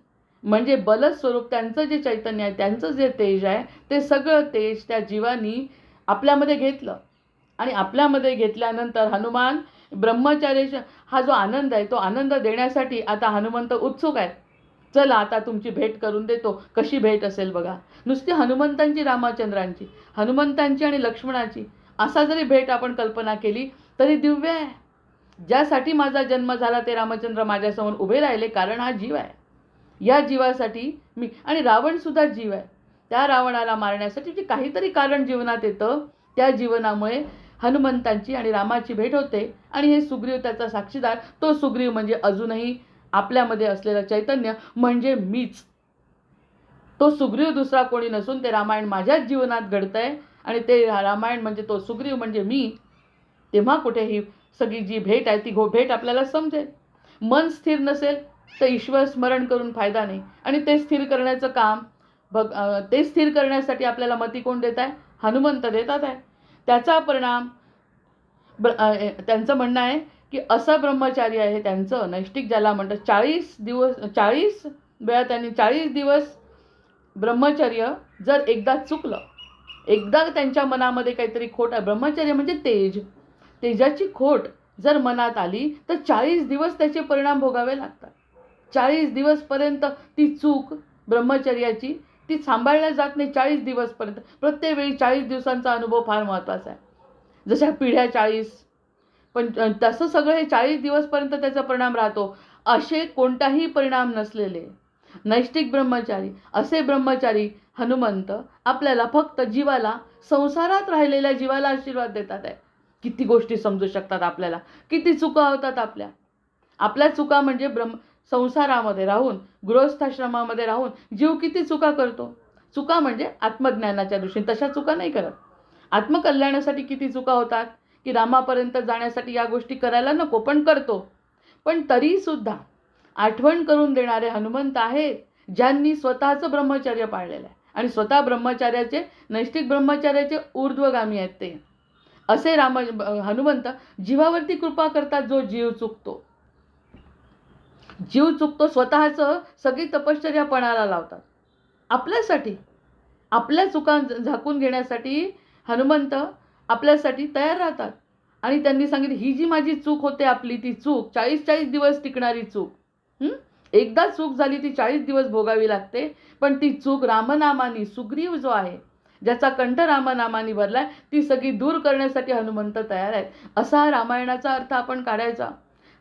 म्हणजे बलस्वरूप त्यांचं जे चैतन्य आहे, त्यांचं जे तेज आहे, ते सगळं तेज त्या जीवानी आपल्यामध्ये घेतलं. आणि आपल्यामध्ये घेतल्यानंतर हनुमान ब्रह्मचार्याचा हा जो आनंद आहे तो आनंद देण्यासाठी आता हनुमंत उत्सुक आहेत. चला आता तुमची भेट करून देतो. कशी भेट असेल बघा. नुसती हनुमंतांची, रामचंद्रांची, हनुमंतांची आणि लक्ष्मणाची असा जरी भेट आपण कल्पना केली तरी दिव्य आहे. ज्यासाठी माझा जन्म झाला ते रामचंद्र माझ्यासमोर उभे राहिले, कारण हा जीव आहे. या जीवासाठी मी, आणि रावणसुद्धा जीव आहे. त्या रावणाला मारण्यासाठी जे काहीतरी कारण जीवनात येतं, त्या जीवनामुळे हनुमंतांची आणि रामाची भेट होते. आणि हे सुग्रीव त्याचा साक्षीदार. तो सुग्रीव म्हणजे अजूनही आपल्यामध्ये असलेलं चैतन्य म्हणजे मीच. तो सुग्रीव दुसरा कोणी नसून ते रामायण माझ्याच जीवनात घडतंय आणि ते रामायण म्हणजे तो सुग्रीव म्हणजे मी. तेव्हा कुठे ही सगळी जी भेट आहे ती भेट आपल्याला समजेल. मन स्थिर नसेल तर ईश्वर स्मरण करून फायदा नाही. आणि ते स्थिर करण्याचं काम ते स्थिर करण्यासाठी आपल्याला मती कोण देत आहे? हनुमंत देतात आहे. त्याचा परिणाम त्यांचं म्हणणं आहे की असं ब्रह्मचारी आहे त्यांचं नैष्टिक, ज्याला म्हणतात 40 वेळा त्यांनी 40 दिवस ब्रह्मचर्य जर एकदा चुकलं, एकदा त्यांच्या मनामध्ये काहीतरी खोट आहे, ब्रह्मचर्य म्हणजे तेज, तेजाची खोट जर मनात आली तर 40 दिवस त्याचे परिणाम भोगावे लागतात. 40 दिवसपर्यंत ती चूक ब्रह्मचर्याची ती सांभाळल्या जात नाही. 40 दिवसपर्यंत प्रत्येक वेळी 40 दिवसांचा अनुभव फार महत्त्वाचा आहे. जशा पिढ्या 40, पण तसं सगळं हे 40 दिवसपर्यंत त्याचा परिणाम राहतो. असे कोणताही परिणाम नसलेले नैष्टिक ब्रह्मचारी, असे ब्रह्मचारी हनुमंत आपल्याला फक्त जीवाला, संसारात राहिलेल्या जीवाला आशीर्वाद देतात आहे. किती गोष्टी समजू शकतात आपल्याला, किती चुका होतात आपल्या चुका म्हणजे संसारामध्ये राहून, गृहस्थाश्रमामध्ये राहून जीव किती चुका करतो. चुका म्हणजे आत्मज्ञानाच्या दृष्टीने तशा चुका नाही करत. आत्मकल्याणासाठी किती चुका होतात की रामापर्यंत जाण्यासाठी या गोष्टी करायला नको पण करतो. पण तरीसुद्धा आठवण करून देणारे हनुमंत आहेत, ज्यांनी स्वतःचं ब्रह्मचर्य पाळलेलं आहे आणि स्वतः ब्रह्मचार्याचे, नैष्टिक ब्रह्मचार्याचे ऊर्ध्वगामी आहेत. ते असे हनुमंत जीवावरती कृपा करतात. जो जीव चुकतो स्वतःचं सगळी तपश्चर्या पणाला लावतात आपल्यासाठी. आपल्या चुका झाकून घेण्यासाठी हनुमंत आपल्यासाठी तयार राहतात. आणि त्यांनी सांगितलं ही जी माझी चूक होते आपली, ती चूक 40 दिवस टिकणारी चूक, एकदा चूक झाली ती 40 दिवस भोगावी लागते. पण ती चूक रामनामानी, सुग्रीव जो आहे ज्याचा कंठ रामनामानी भरलाय, ती सगळी दूर करण्यासाठी हनुमंत तयार आहेत. असा रामायणाचा अर्थ आपण काढायचा.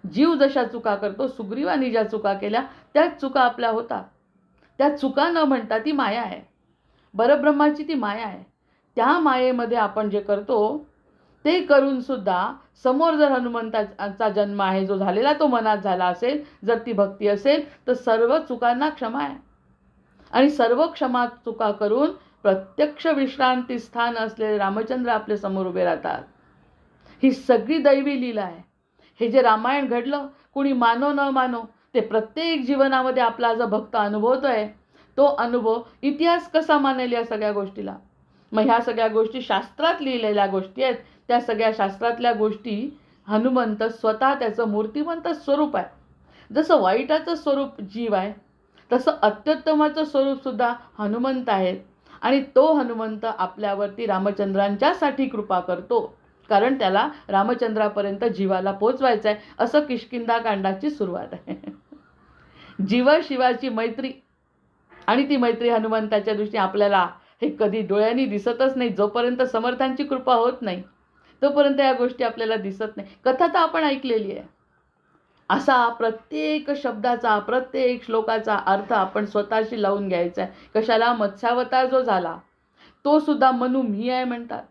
जीव जशा चुका करतो, सुग्रीवानी ज्या चुका केल्या त्याच चुका आपल्या होतात. त्या चुका न म्हणता ती माया आहे, परब्रह्माची ती माया आहे. त्या मायेमध्ये आपण जे करतो ते करून सुद्धा समोर जर हनुमंताचा जन्म आहे जो झालेला, तो मनात झाला असेल, जर ती भक्ती असेल तर सर्व चुकांना क्षमा आहे. आणि सर्व क्षमा चुका करून प्रत्यक्ष विश्रांती स्थान असलेले रामचंद्र आपल्या समोर उभे राहतात. ही सगळी दैवी लीला आहे. हे जे रामायण घडलं, कुणी मानो न मानो, ते प्रत्येक जीवनामध्ये आपला जो भक्त अनुभवतोय, तो अनुभव इतिहास कसा मानेल या सगळ्या गोष्टीला. मग ह्या सगळ्या गोष्टी शास्त्रात लिहिलेल्या गोष्टी आहेत. त्या सगळ्या शास्त्रातल्या गोष्टी हनुमंत स्वतः त्याचं मूर्तिमंत स्वरूप आहे. जसं वाईटाचं स्वरूप जीव आहे, तसं अत्युत्तमाचं स्वरूपसुद्धा हनुमंत आहेत. आणि तो हनुमंत आपल्यावरती रामचंद्रांच्यासाठी कृपा करतो, कारण त्याला रामचंद्रापर्यंत जीवाला पोचवायचं आहे. असं किष्किंधा कांडाची सुरुवात आहे. जीवा शिवाची मैत्री, आणि ती मैत्री हनुमंताच्या दृष्टीने आपल्याला हे कधी डोळ्यांनी दिसतच नाही. जोपर्यंत समर्थांची कृपा होत नाही तोपर्यंत या गोष्टी आपल्याला दिसत नाही. कथा तर आपण ऐकलेली आहे. असा प्रत्येक शब्दाचा, प्रत्येक श्लोकाचा अर्थ आपण स्वतःशी लावून घ्यायचा आहे. कशाला? मत्स्यावतार जो झाला तो सुद्धा मनू मी आहे म्हणतात.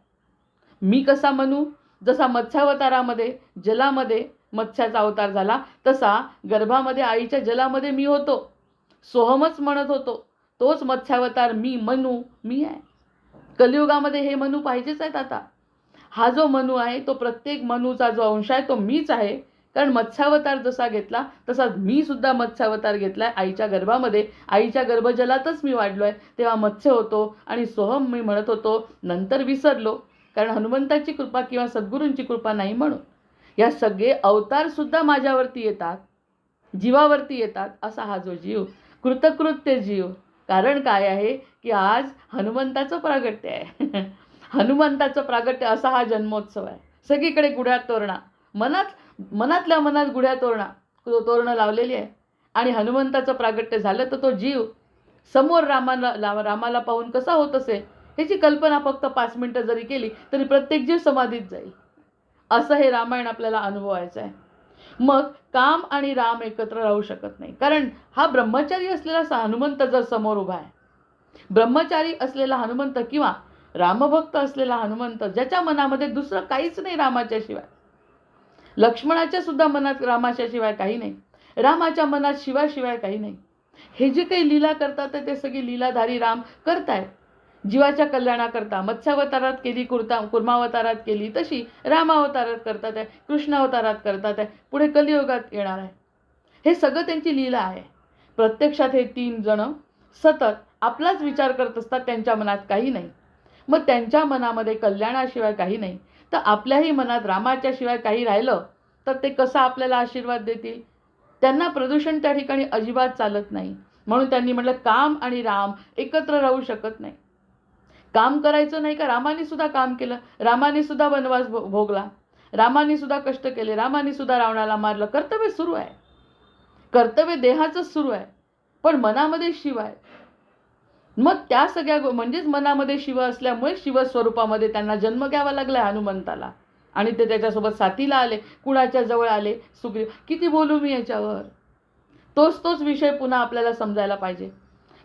मी कसा मनू? जसा मत्स्यावतारामध्ये जलामध्ये मत्स्याचा अवतार झाला, तसा गर्भामध्ये आईच्या जलामध्ये मी होतो, सोहमच म्हणत होतो. तोच मत्स्यावतार मी मनू मी आहे. कलियुगामध्ये हे मनू पाहिजेच आहेत. आता हा जो मनू आहे तो प्रत्येक मनूचा जो अंश आहे तो मीच आहे. कारण मत्स्यावतार जसा घेतला तसा मी सुद्धा मत्स्यावतार घेतलाय आईच्या गर्भामध्ये. आईच्या गर्भजलातच मी वाढलोय, तेव्हा मत्स्य होतो आणि सोहम मी म्हणत होतो. नंतर विसरलो, कारण हनुमंताची कृपा किंवा सद्गुरूंची कृपा नाही म्हणून. या सगळे अवतार सुद्धा माझ्यावरती येतात, जीवावरती येतात. असा हा जो जीव, कृतकृत्य जीव. कारण काय आहे की आज हनुमंताचं प्रागट्य आहे. हनुमंताचं प्रागट्य असा हा जन्मोत्सव आहे. सगळीकडे गुढ्या तोरणा, मनातल्या मनात गुढ्या तोरणं लावलेली आहे. आणि हनुमंताचं प्रागट्य झालं तर तो जीव समोर रामाला पाहून कसा होत असेल ह्याची कल्पना फक्त 5 मिनिटं जरी केली तरी प्रत्येक जीव समाधीत जाईल. असं हे रामायण आपल्याला अनुभवायचं आहे. मग काम आणि राम एकत्र राहू शकत नाही. कारण हा ब्रह्मचारी असलेला हनुमंत जर समोर उभा आहे, ब्रह्मचारी असलेला हनुमंत किंवा रामभक्त असलेला हनुमंत, ज्याच्या मनामध्ये दुसरं काहीच नाही रामाच्या शिवाय, लक्ष्मणाच्या सुद्धा मनात रामाच्या शिवाय काही नाही, रामाच्या मनात शिवाशिवाय काही नाही. हे जे काही लीला करतात ते सगळी लीलाधारी राम करतायत. जीवाच्या कल्याणाकरता मत्स्यावतारात केली, कुर्मावतारात केली, तशी रामावतारात करतात आहे, कृष्णावतारात करतात आहे, पुढे कलियुगात येणार आहे. हे सगळं त्यांची लीला आहे. प्रत्यक्षात हे 3 जण सतत आपलाच विचार करत असतात, त्यांच्या मनात काही नाही. मग त्यांच्या मनामध्ये कल्याणाशिवाय काही नाही, तर आपल्याही मनात रामाच्या शिवाय काही राहिलं तर ते कसं आपल्याला आशीर्वाद देतील. त्यांना प्रदूषण त्या ठिकाणी अजिबात चालत नाही. म्हणून त्यांनी म्हटलं काम आणि राम एकत्र राहू शकत नाही. काम करायचं नाही का? रामाने सुद्धा काम केलं, रामाने सुद्धा वनवास भोगला, रामाने सुद्धा कष्ट केले, रामाने सुद्धा रावणाला मारलं. कर्तव्य सुरू आहे, कर्तव्य देहाचंच सुरू आहे, पण मनामध्ये शिव आहे. मग त्या सगळ्या म्हणजेच मनामध्ये शिव असल्यामुळे शिवस्वरूपामध्ये त्यांना जन्म घ्यावा लागला हनुमंताला. आणि ते त्याच्यासोबत साथीला आले, कुणाच्या जवळ आले, सुग्रीव. किती बोलू मी याच्यावर? तोच विषय पुन्हा आपल्याला समजायला पाहिजे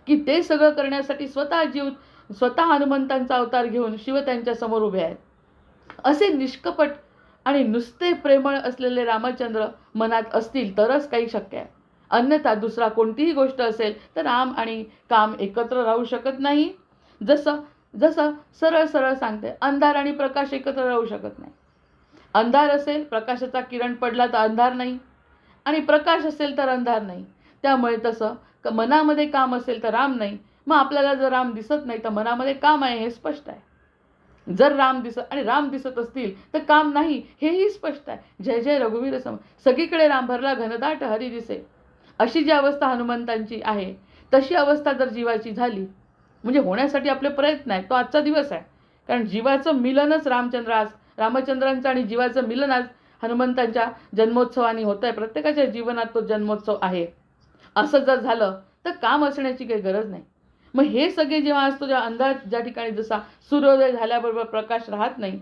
की ते सगळं करण्यासाठी स्वतः हनुमंतांचा अवतार घेऊन शिव त्यांच्या समोर उभे आहेत. असे निष्कपट आणि नुसते प्रेमळ असलेले रामचंद्र मनात असतील तरच काही शक्य आहे. अन्यथा दुसरा कोणतीही गोष्ट असेल तर राम आणि काम एकत्र राहू शकत नाही. जसं सरळ सरळ सांगते, अंधार आणि प्रकाश एकत्र राहू शकत नाही. अंधार असेल, प्रकाशाचा किरण पडला तर अंधार नाही, आणि प्रकाश असेल तर अंधार नाही. त्यामुळे तसं मनामध्ये काम असेल तर राम नाही. मग आपल्याला जर राम दिसत नाही तर मनामध्ये काम आहे हे स्पष्ट आहे. जर राम दिसत असतील तर काम नाही हेही स्पष्ट आहे. जय जय रघुवीर सम, सगळीकडे राम भरला घनदाट हरी दिसे. अशी जी अवस्था हनुमंतांची आहे तशी अवस्था जर जीवाची झाली, म्हणजे होण्यासाठी आपले प्रयत्न आहेत, तो आजचा दिवस आहे. कारण जीवाचं मिलनच रामचंद्रांचं आणि जीवाचं मिलन आज हनुमंतांच्या जन्मोत्सवाने होत आहे. प्रत्येकाच्या जीवनात तो जन्मोत्सव आहे. असं जर झालं तर काम असण्याची काही गरज नाही. मग हे सगळे जेव्हा असतो, जेव्हा अंधार ज्या ठिकाणी जसा सूर्योदय झाल्याबरोबर प्रकाश राहत नाही,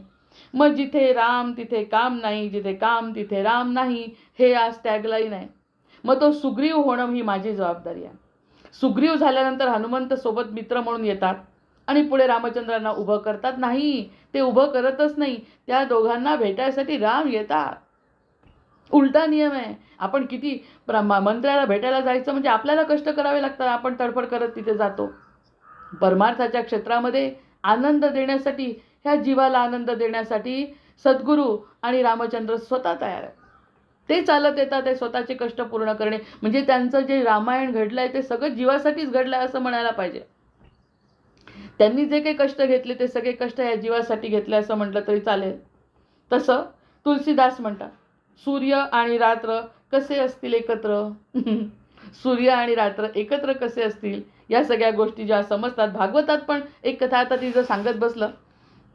मग जिथे राम तिथे काम नाही, जिथे काम तिथे राम नाही, हे आज टॅगलाईन आहे. मग तो सुग्रीव होणं ही माझी जबाबदारी आहे. सुग्रीव झाल्यानंतर हनुमंत सोबत मित्र म्हणून येतात आणि पुढे रामचंद्रांना उभं करतात. नाही, ते उभं करतच नाही, त्या दोघांना भेटायसाठी राम येतात. उलटा नियम आहे. आपण किती मंत्र्याला भेटायला जायचं म्हणजे आपल्याला कष्ट करावे लागतात, आपण तडफड करत तिथे जातो. परमार्थाच्या क्षेत्रामध्ये आनंद देण्यासाठी, ह्या जीवाला आनंद देण्यासाठी सद्गुरू आणि रामचंद्र स्वतः तयार आहे. ते चालत येतात, ते स्वतःचे कष्ट पूर्ण करणे. म्हणजे त्यांचं जे रामायण घडलं आहे ते सगळं जीवासाठीच घडलं आहे असं म्हणायला पाहिजे. त्यांनी जे काही कष्ट घेतले ते सगळे कष्ट या जीवासाठी घेतले असं म्हटलं तरी चालेल. तसं तुलसीदास म्हणतात, सूर्य आणि रात्र कसे असतील एकत्र. सूर्य आणि रात्र एकत्र कसे असतील, या सगळ्या गोष्टी ज्या समजतात. भागवतात पण एक कथा आता ती जर सांगत बसलं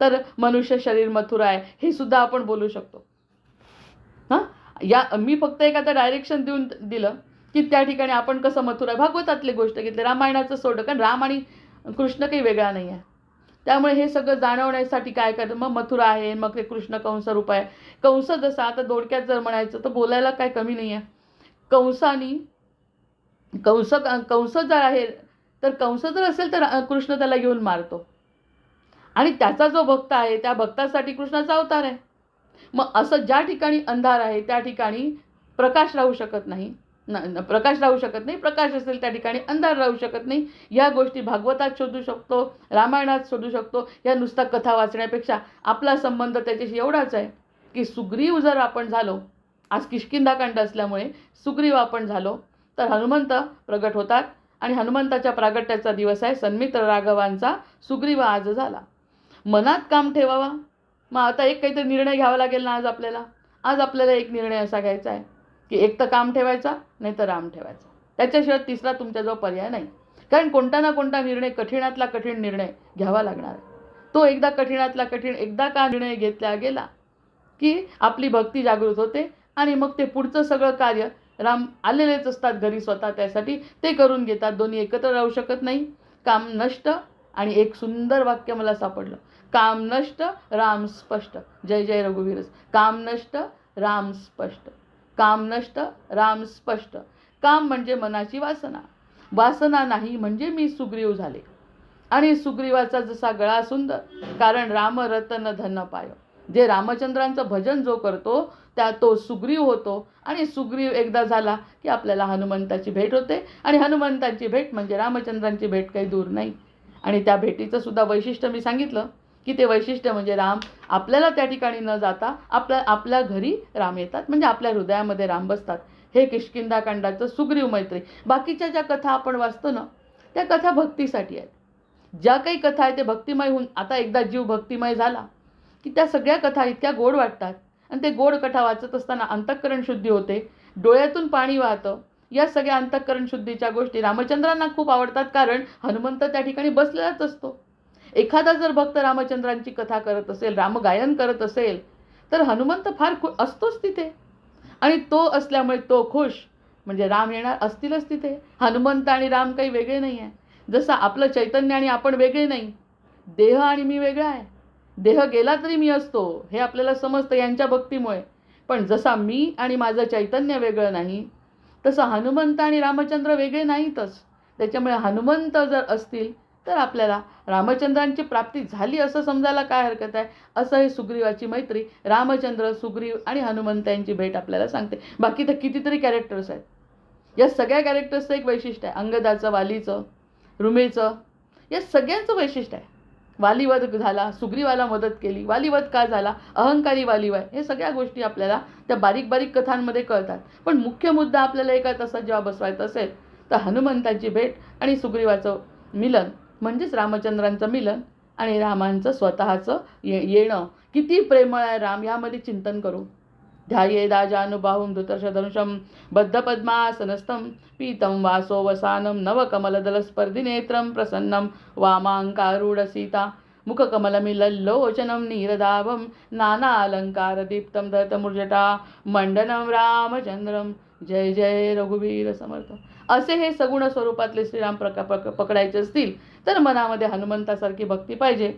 तर मनुष्य शरीर मथुरा आहे हे सुद्धा आपण बोलू शकतो. मी फक्त एक आता डायरेक्शन दिलं की त्या ठिकाणी आपण कसं मथुरा, भागवतातली गोष्ट घेतली, रामायणाचं सोडलं. कारण राम आणि कृष्ण काही वेगळा नाही आहे. त्यामुळे हे सगळं जाणवण्यासाठी काय करतं, मग मथुरा आहे, मग ते कृष्ण कंस रूप आहे. कंस जसा आता दोडक्यात जर म्हणायचं तर बोलायला काय कमी नाही आहे. कंस जर आहे तर कंस जर असेल तर कृष्ण त्याला घेऊन मारतो. आणि त्याचा जो भक्त आहे त्या भक्तासाठी कृष्णाचा अवतार आहे. मग असं ज्या ठिकाणी अंधार आहे त्या ठिकाणी प्रकाश राहू शकत नाही. प्रकाश राहू शकत नाही. प्रकाश असेल त्या ठिकाणी अंधार राहू शकत नाही. या गोष्टी भागवतात शोधू शकतो, रामायणात शोधू शकतो. या नुसता कथा वाचण्यापेक्षा आपला संबंध त्याच्याशी एवढाच आहे की सुग्रीव जर आपण झालो, आज किष्किंधाकांड असल्यामुळे सुग्रीव आपण झालो, तर हनुमंत प्रगट होतात आणि हनुमंताच्या प्रागट्याचा दिवस आहे सन्मित्र राघवांचा सुग्रीव आज झाला. मनात काम ठेवावा. मग आता एक काहीतरी निर्णय घ्यावा लागेल ना आज आपल्याला एक निर्णय असा घ्यायचा आहे की एक तर काम ठेवायचा, नाही तर राम ठेवायचा. त्याच्याशिवाय तिसरा तुमच्याजवळ पर्याय नाही. कारण कोणता ना कोणता निर्णय, कठीणातला कठीण निर्णय घ्यावा लागणार आहे. तो एकदा कठीणातला कठीण एकदा का निर्णय घेतला गेला की आपली भक्ती जागृत होते आणि मग ते पुढचं सगळं कार्य, राम आलेलेच असतात घरी स्वतः त्यासाठी, ते करून घेतात. दोन्ही एकत्र राहू शकत नाही. काम नष्ट. आणि एक सुंदर वाक्य मला सापडलं, काम नष्ट राम स्पष्ट. जय जय रघुवीर. काम नष्ट राम स्पष्ट. काम नष्ट राम स्पष्ट. काम म्हणजे मनाची वासना. वासना नाही म्हणजे मी सुग्रीव झाले. आणि सुग्रीवाचा जसा गळा सुंदर, कारण राम रतन धन पाय. जे रामचंद्रांचं भजन जो करतो त्या तो सुग्रीव होतो. आणि सुग्रीव एकदा झाला की आपल्याला हनुमंताची भेट होते. आणि हनुमंताची भेट म्हणजे रामचंद्रांची भेट काही दूर नाही. आणि त्या भेटीचं सुद्धा वैशिष्ट्य मी सांगितलं की ते वैशिष्ट्य म्हणजे राम आपल्याला त्या ठिकाणी न जाता आपल्या घरी राम येतात, म्हणजे आपल्या हृदयामध्ये राम बसतात. हे किष्किंधाकांडाचं सुग्रीव मैत्री. बाकीच्या ज्या कथा आपण वाचतो ना त्या कथा भक्तीसाठी आहेत. ज्या काही कथा आहेत ते भक्तिमय होऊन, आता एकदा जीव भक्तिमय झाला की त्या सगळ्या कथा इतक्या गोड वाटतात. आणि ते गोड कथा वाचत असताना अंतःकरण शुद्धी होते, डोळ्यातून पाणी वाहतं. या सगळ्या अंतःकरण शुद्धीच्या गोष्टी रामचंद्रांना खूप आवडतात, कारण हनुमंत त्या ठिकाणी बसलेलाच असतो. एखादा जर भक्त रामचंद्रांची कथा करत असेल, रामगायन करत असेल, तर हनुमंत फार असतोच तिथे. आणि तो असल्यामुळे तो खुश, म्हणजे राम येणार असतीलच तिथे. हनुमंत आणि राम काही वेगळे नाही आहे. जसं आपलं चैतन्य आणि आपण वेगळे नाही, देह आणि मी वेगळा आहे. देह गेला तरी मी असतो हे आपल्याला समजतं यांच्या भक्तीमुळे. पण जसा मी आणि माझं चैतन्य वेगळं नाही, तसं हनुमंत आणि रामचंद्र वेगळे नाहीतच. त्याच्यामुळे हनुमंत जर असतील तर आपल्याला रामचंद्रांची प्राप्ती झाली असं समजायला काय हरकत आहे. असं हे सुग्रीवाची मैत्री, रामचंद्र, सुग्रीव आणि हनुमंत यांची भेट आपल्याला सांगते. बाकी तर कितीतरी कॅरेक्टर्स आहेत. या सगळ्या कॅरेक्टर्सचं एक वैशिष्ट्य आहे. अंगदाचं, वालीचं, रुमेचं, या सगळ्यांचं वैशिष्ट्य आहे. वालीवध झाला, सुग्रीवाला मदत केली. वालीवध का झाला, अहंकारी वालीव आहे. हे सगळ्या गोष्टी आपल्याला त्या बारीक बारीक कथांमध्ये कळतात. पण मुख्य मुद्दा आपल्याला एका तासात जेव्हा बसवायचा असेल तर हनुमंताची भेट आणि सुग्रीवाचं मिलन, म्हणजेच रामचंद्रांचं मिलन आणि रामांचं स्वतःचं येणं. किती प्रेमळ आहे राम, यामध्ये चिंतन करू. ध्यायेदाजानुबाहुं धृतशधनुषं बद्धपद्मासनस्थं पीतं वासोवसानं नवकमलदलस्पर्धिनेत्रं प्रसन्नं वामाङ्कारूढसीता मुखकमलमिलल्लोचनं नीरदाभं नानालङ्कारदीप्तं धृतमूर्जटा मंडनं रामचंद्रं. जय जय रघुवीर समर्थ. असे हे सगुण स्वरूपातले श्रीराम पकडायचे असतील तर मनामध्ये हनुमंतासारखी भक्ती पाहिजे.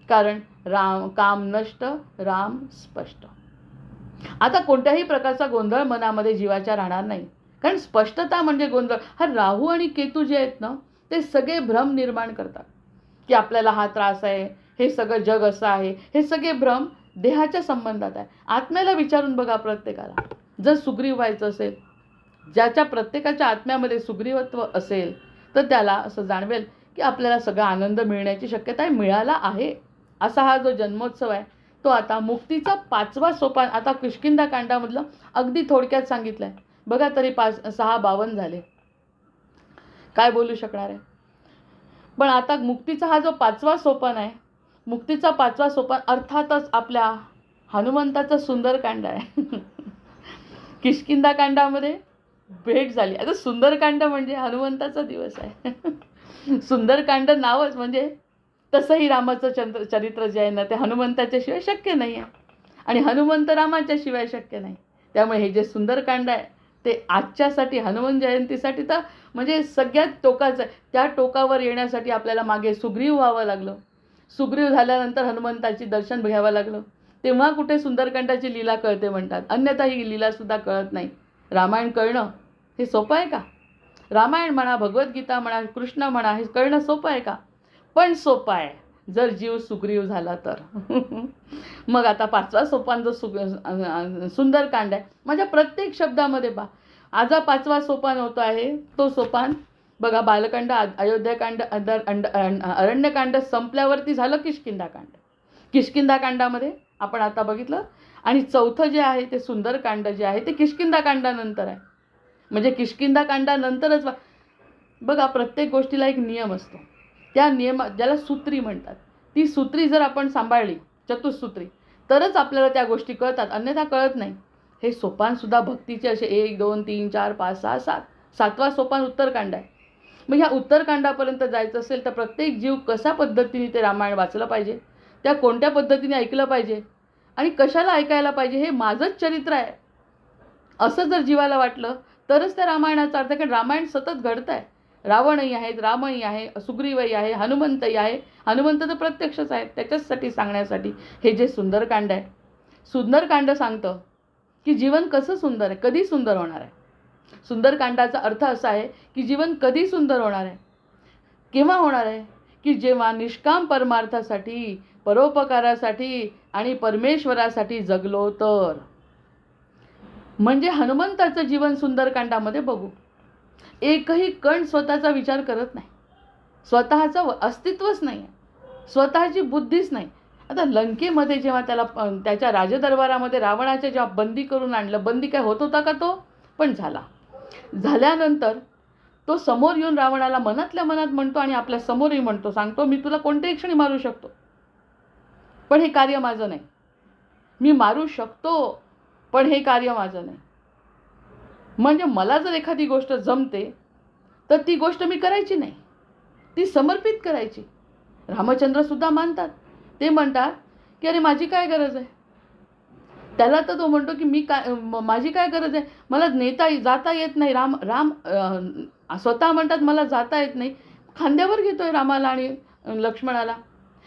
कारण राम, काम नष्ट राम स्पष्ट. आता कोणत्याही प्रकारचा गोंधळ मनामध्ये जीवाच्या राहणार नाही. कारण स्पष्टता म्हणजे गोंधळ. हा राहू आणि केतू जे आहेत ना ते सगळे भ्रम निर्माण करतात की आपल्याला हा त्रास आहे, हे सगळं जग असं आहे. हे सगळे भ्रम देहाच्या संबंधात आहे. आत्म्याला विचारून बघा प्रत्येकाला. जर सुग्रीव व्हायचं असेल, ज्याच्या प्रत्येकाच्या आत्म्यामध्ये सुग्रीवत्व असेल तर त्याला असं जाणवेल की आपल्याला सगळा आनंद मिळण्याची शक्यता आहे, मिळाला आहे. असा हा जो जन्मोत्सव आहे तो आता मुक्तीचा 5वा सोपान. आता किष्किंधाकांडामधलं अगदी थोडक्यात सांगितलं आहे बघा, तरी 6:52 झाले, काय बोलू शकणार आहे. पण आता मुक्तीचा हा जो 5वा सोपान आहे, मुक्तीचा 5वा सोपान अर्थातच आपल्या हनुमंताचं सुंदरकांड आहे. किष्किंधाकांडामध्ये भेट झाली. आता सुंदरकांड म्हणजे हनुमंताचा दिवस आहे. सुंदरकांड नावच म्हणजे तसंही रामाचं चरित्र जे आहे ना ते हनुमंताच्या शिवाय शक्य नाही आहे आणि हनुमंत रामाच्या शिवाय शक्य नाही. त्यामुळे हे जे सुंदरकांड आहे ते आजच्यासाठी, हनुमान जयंतीसाठी तर म्हणजे सगळ्यात टोकाचं आहे. त्या टोकावर येण्यासाठी आपल्याला मागे सुग्रीव व्हावं लागलं. सुग्रीव झाल्यानंतर हनुमंताची दर्शन घ्यावं लागलं. तेव्हा कुठे सुंदरकांडाची लीला कळते म्हणतात. अन्यथा ही लीलासुद्धा कळत नाही. रामायण कळणं हे सोपं आहे का? रामायण म्हणा, भगवद्गीता म्हणा, कृष्ण म्हणा, हे कळणं सोपं आहे का? पण सोपं आहे. जर जीव सुग्रीव झाला तर. मग आता 5वा सोपान जो सुंदरकांड आहे, माझ्या प्रत्येक शब्दामध्ये आज 5वा सोपान होतो आहे तो सोपान बघा. बालकांड, अयोध्याकांड, अरण्यकांड संपल्यावरती झालं किष्किंधाकांड. किष्किंधाकांडामध्ये आपण आता बघितलं. आणि 4थं जे आहे ते सुंदरकांड जे आहे ते किष्किंधाकांडानंतर आहे. म्हणजे किष्किंधाकांडानंतरच बघा, प्रत्येक गोष्टीला एक नियम असतो. त्या ज्याला सूत्री म्हणतात, ती सूत्री जर आपण सांभाळली, चतुसूत्री, तरच आपल्याला त्या गोष्टी कळतात, अन्यथा कळत नाही. हे सोपानसुद्धा भक्तीचे असे 1, 2, 3, 4, 5, 6, 7. 7वा सोपान उत्तरकांड आहे. मग ह्या उत्तरकांडापर्यंत जायचं असेल तर प्रत्येक जीव कशा पद्धतीने ते रामायण वाचलं पाहिजे, त्या कोणत्या पद्धतीने ऐकलं पाहिजे आणि कशाला ऐकायला पाहिजे, हे माझंच चरित्र आहे असं जर जीवाला वाटलं तरच त्या रामायणाचा अर्थ. कारण रामायण सतत घडत आहे. रावणही आहेत, रामही आहे, सुग्रीवही आहे, हनुमंतही आहे. हनुमंत तर प्रत्यक्षच आहेत. त्याच्याचसाठी सांगण्यासाठी हे जे सुंदरकांड आहे. सुंदरकांड सांगतं की जीवन कसं सुंदर आहे, कधी सुंदर होणार आहे. सुंदरकांडाचा अर्थ असा आहे की जीवन कधी सुंदर होणार आहे, केव्हा होणार आहे, की जेव्हा निष्काम परमार्थासाठी, परोपकारासाठी आणि परमेश्वरासाठी जगलो तर. म्हणजे हनुमंताचं जीवन सुंदरकांडामध्ये बघू. एकही कण स्वतःचा विचार करत नाही, स्वतःचं अस्तित्वच नाही आहे, स्वतःची बुद्धीच नाही. आता लंकेमध्ये जेव्हा त्याला त्याच्या राजदरबारामध्ये रावणाच्या जेव्हा बंदी करून आणलं, बंदी काय होत होता का तो, पण झाल्यानंतर तो समोर येऊन रावणाला मनातल्या मनात म्हणतो आणि आपल्या समोरही म्हणतो, सांगतो मी तुला कोणत्याही क्षणी मारू शकतो, पण हे कार्य माझं नाही. मी मारू शकतो पण हे कार्य माझं नाही. म्हणजे मला जर एखादी गोष्ट जमते तर ती गोष्ट मी करायची नाही, ती समर्पित करायची. रामचंद्रसुद्धा मानतात. ते म्हणतात की अरे माझी काय गरज आहे. त्याला तर तो म्हणतो की माझी काय गरज आहे, मला जाता येत नाही. राम स्वतः म्हणतात मला जाता येत नाही. खांद्यावर घेतोय रामाला आणि लक्ष्मणाला.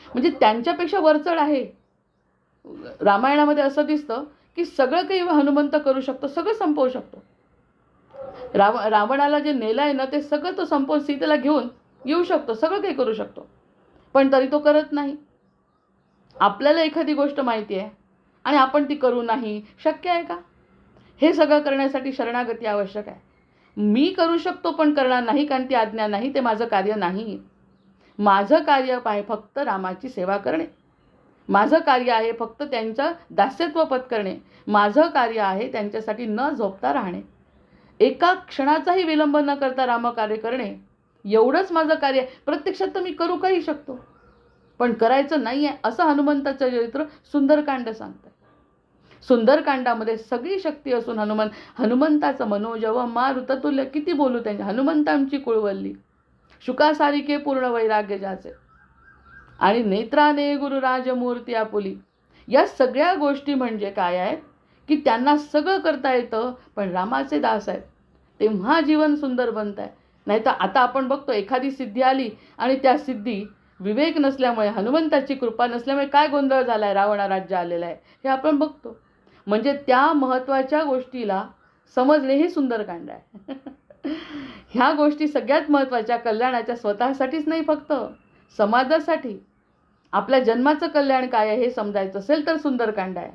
म्हणजे त्यांच्यापेक्षा वरचढ आहे. रामायणामध्ये असं दिसतं की सगळं काही हनुमंत करू शकतो, सगळं संपवू शकतो. रावणाला जे नेलं आहे ना ते सगळं तो संपवून सीतेला घेऊन येऊ शकतो, सगळं काही करू शकतो, पण तरी तो करत नाही. आपल्याला एखादी गोष्ट माहिती आहे आणि आपण ती करू नाही, शक्य आहे का? हे सगळं करण्यासाठी शरणागती आवश्यक आहे. मी करू शकतो पण करणार नाही, कारण ती आज्ञा नाही, ते माझं कार्य नाही. माझं कार्य आहे फक्त रामाची सेवा करणे. माझं कार्य आहे फक्त त्यांचं दास्यत्व पत्करणे. माझं कार्य आहे त्यांच्यासाठी न झोपता राहणे, एका क्षणाचाही विलंब न करता रामकार्य करणे. एवढंच माझं कार्य आहे. प्रत्यक्षात तर मी करू काही शकतो पण करायचं नाही आहे, असं हनुमंताचं चरित्र सुंदरकांड सांगतं. सुंदरकांडामध्ये सगळी शक्ती असून हनुमंताचं मनोजव मारुततुल्य. किती बोलू त्यांच्या. हनुमंतांची कुळवल्ली, शुकासारिके पूर्ण वैराग्य ज्याचे, आणि नेत्राने गुरुराजमूर्ती आपुली. या सगळ्या गोष्टी म्हणजे काय आहेत की त्यांना सगळं करता येतं पण रामाचे दास आहेत, तेव्हा जीवन सुंदर बनत आहे. नाही तर आता आपण बघतो एखादी सिद्धी आली आणि त्या सिद्धी विवेक नसल्यामुळे, हनुमंताची कृपा नसल्यामुळे काय गोंधळ झाला आहे, रावणा राज्य आलेलं आहे हे आपण बघतो. म्हणजे त्या महत्त्वाच्या गोष्टीला समजणे हे सुंदरकांड आहे. ह्या गोष्टी सगळ्यात महत्त्वाच्या, कल्याणाच्या, स्वतःसाठीच नाही फक्त समाजासाठी, आपल्या जन्माचं कल्याण काय आहे हे समजायचं असेल तर सुंदरकांड आहे.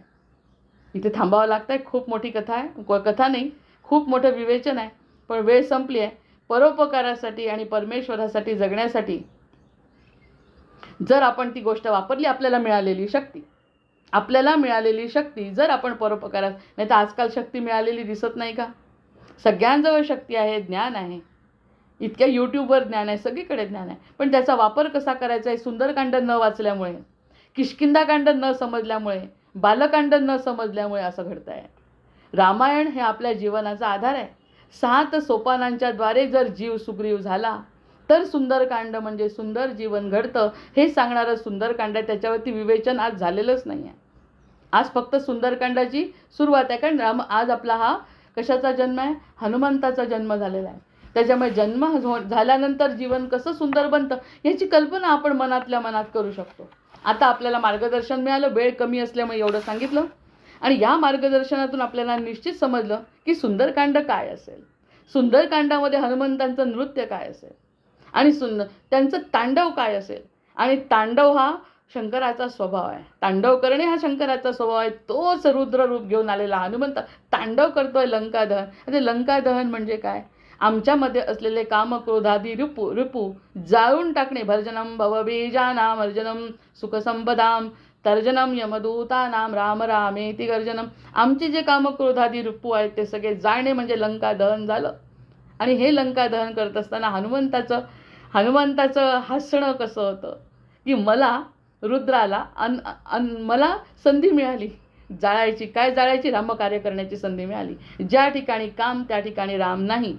इथे थांबावं लागतं आहे. खूप मोठी कथा आहे, कथा नाही, खूप मोठं विवेचन आहे, पण वेळ संपली आहे. परोपकारासाठी आणि परमेश्वरासाठी जगण्यासाठी जर आपण ती गोष्ट वापरली, आपल्याला मिळालेली शक्ती जर आपण परोपकारात, नाही तर आजकाल शक्ती मिळालेली दिसत नाही का? सगळ्यांजवळ शक्ती आहे, ज्ञान आहे, इतक्या यूट्यूबवर ज्ञान आहे, सगळीकडे ज्ञान आहे, पण त्याचा वापर कसा करायचा आहे सुंदरकांड न वाचल्यामुळे, किष्किंधाकांड न समजल्यामुळे, बालकांड न समजल्यामुळे असं घडतं आहे. रामायण हे आपल्या जीवनाचा आधार आहे. 7 सोपानांच्या द्वारे जर जीव सुग्रीव झाला तर सुंदरकांड म्हणजे सुंदर जीवन घडतं हे सांगणारं सुंदरकांड आहे. त्याच्यावरती विवेचन आज झालेलंच नाही आहे. आज फक्त सुंदरकांडाची सुरुवात आहे. कारण आज आपला हा कशाचा जन्म आहे, हनुमंताचा जन्म झालेला आहे. त्याच्यामुळे जन्म झाल्यानंतर जीवन कसं सुंदर बनतं याची कल्पना आपण मनातल्या मनात करू शकतो. आता आपल्याला मार्गदर्शन मिळालं, वेळ कमी असल्यामुळे एवढं सांगितलं, आणि या मार्गदर्शनातून आपल्याला निश्चित समजलं की सुंदरकांड काय असेल, सुंदरकांडामध्ये हनुमंतांचं नृत्य काय असेल आणि त्यांचं तांडव काय असेल, आणि तांडव हा शंकराचा स्वभाव आहे. तांडव करणे हा शंकराचा स्वभाव आहे. तोच रुद्र रूप घेऊन आलेला हनुमंत तांडव करतोय लंकादहन. ते लंकादहन म्हणजे काय? आमच्यामध्ये असलेले काम क्रोधादी रिपू जाळून टाकणे. भर्जनम भवबीजानाम अर्जनम सुखसंपदाम तर्जनम यमदूतानाम राम रामेति गर्जनम. आमचे जे काम क्रोधादी रिपू आहेत ते सगळे जाळणे म्हणजे लंकादहन झालं. आणि हे लंकादहन करत असताना हनुमंताचं हसणं कसं होतं की मला रुद्राला मला संधी मिळाली जाळायची. काय जाळायची? रामकार्य करण्याची संधी मिळाली. ज्या ठिकाणी काम त्या ठिकाणी राम नाही.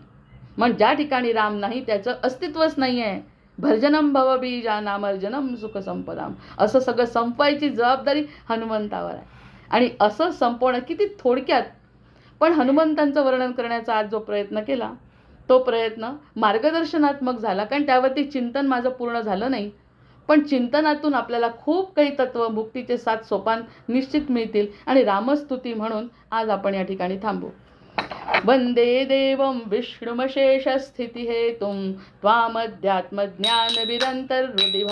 मग ज्या ठिकाणी राम नाही त्याचं अस्तित्वच नाही आहे. भर्जनम भवबीजानामर्जनम सुखसंपदाम. असं सगळं संपवायची जबाबदारी हनुमंतावर आहे. आणि असं संपवणं किती थोडक्यात, पण हनुमंतांचं वर्णन करण्याचा आज जो प्रयत्न केला तो प्रयत्न मार्गदर्शनात्मक झाला. कारण त्यावरती चिंतन माझं पूर्ण झालं नाही, पण चिंतनातून आपल्याला खूप काही तत्व मुक्तीचे 7 सोपान निश्चित मिळतील. आणि रामस्तुती म्हणून आज आपण या ठिकाणी थांबू. वंदे देवं विष्णुमशेषस्थितिहेतुं त्वामध्यात्मज्ञानविरन्तर्हृदि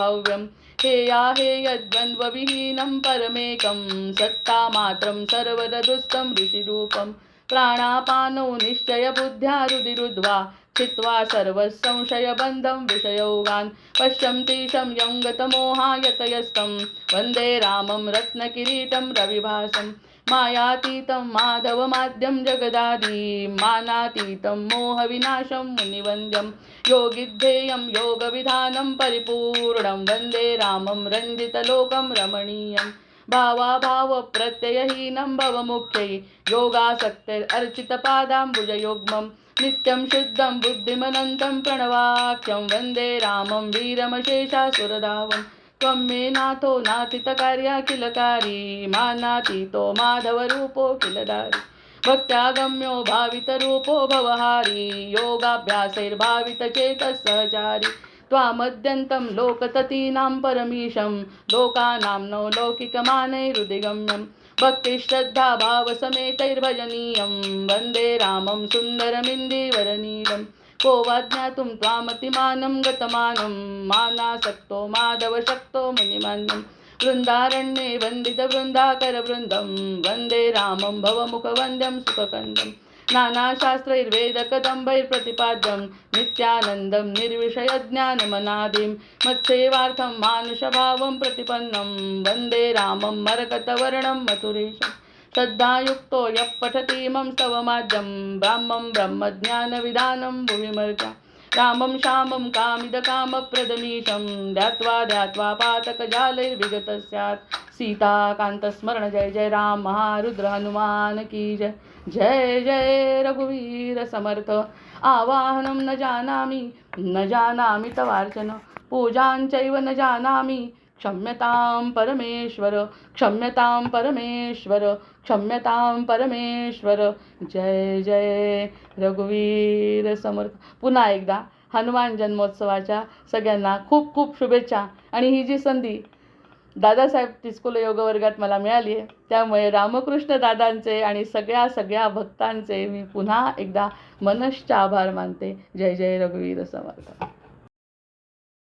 हेयाहेयद्वन्द्वविहीनं परमेकं सत्तामात्रं सर्वरदुस्तं ऋषिरूपं प्राणापानौ निश्चयबुद्ध्या रुधिरुद्ध्वा छित्त्वा सर्वसंशयबन्धं विषयोगान् पश्यन्ति शम्यं गतमोहायतयस्तं वन्दे रामं रत्नकिरीटं रविभासं मायातीतं माधवमाद्यं जगदादि मानातीतं मोहविनाशं मुनिवन्द्यं योगिद्धेयं योगविधानं परिपूर्णं वन्दे रामं रञ्जितलोकं रमणीयं भावाभावप्रत्ययहीनं भवमुख्यै योगासक्तिरर्चितपादाम्बुजयुग्मं नित्यं शुद्धं बुद्धिमनन्तं प्रणवाख्यं वन्दे रामं वीरमशेषासुरधावम् त्वं मे नाथो नाथितकार्याखिलकारी मानातीतो माधवरूपो किलदारी भक्त्यागम्यो भावितरूपो भवहारी योगाभ्यासैर्भावितचेतः त्वामद्यन्तं लोकततीनां परमीशं लोकानां नौ लौकिकमानैरुदिगम्यं भक्तिश्रद्धाभावसमेतैर्भजनीयं वन्दे रामं सुन्दरमिन्दिवरनीलं को वा ज्ञातुं त्वामतिमानं गतमानं मानासक्तो माधवशक्तो मुनिमान्यं वृन्दारण्ये वन्दितवृन्दाकरवृन्दं वन्दे रामं भवमुखवन्द्यं सुखकन्दं नानाशास्त्रैर्वेदकदम्बैर्प्रतिपाद्यं नित्यानन्दं निर्विषयज्ञानमनादिं मत्सेवार्थं मानुषभावं प्रतिपन्नं वन्दे रामं मरकतवर्णं मथुरेशम् श्रद्धायुक्तो यः पठति इमं स्तवमाद्यं ब्राह्मं ब्रह्मज्ञानविधानं भुविमर्त्या रामं श्यामं कामिदकामप्रदमीशं ध्यात्वा पातकजालैर्विगत स्यात् सीताकान्तस्मरण जय जय राम महारुद्र हनुमान की जय. जय जय रघुवीर समर्थ. आवाहनं न जानामि तवार्चन पूजाञ्चैव न जानामि क्षम्यतां परमेश्वर क्षम्यतां परमेश्वर क्षम्यतां परमेश्वर. जय जय रघुवीर समर्थ. पुन्हा एकदा हनुमान जन्मोत्सवाच्या सगळ्यांना खूप खूप शुभेच्छा. आणि ही जी संधी दादासाहेब टिचकोले योगवर्गात मला मिळाली आहे त्यामुळे रामकृष्ण दादांचे आणि सगळ्या भक्तांचे मी पुन्हा एकदा मनश्च आभार मानते. जय जय रघुवीर समर्थ.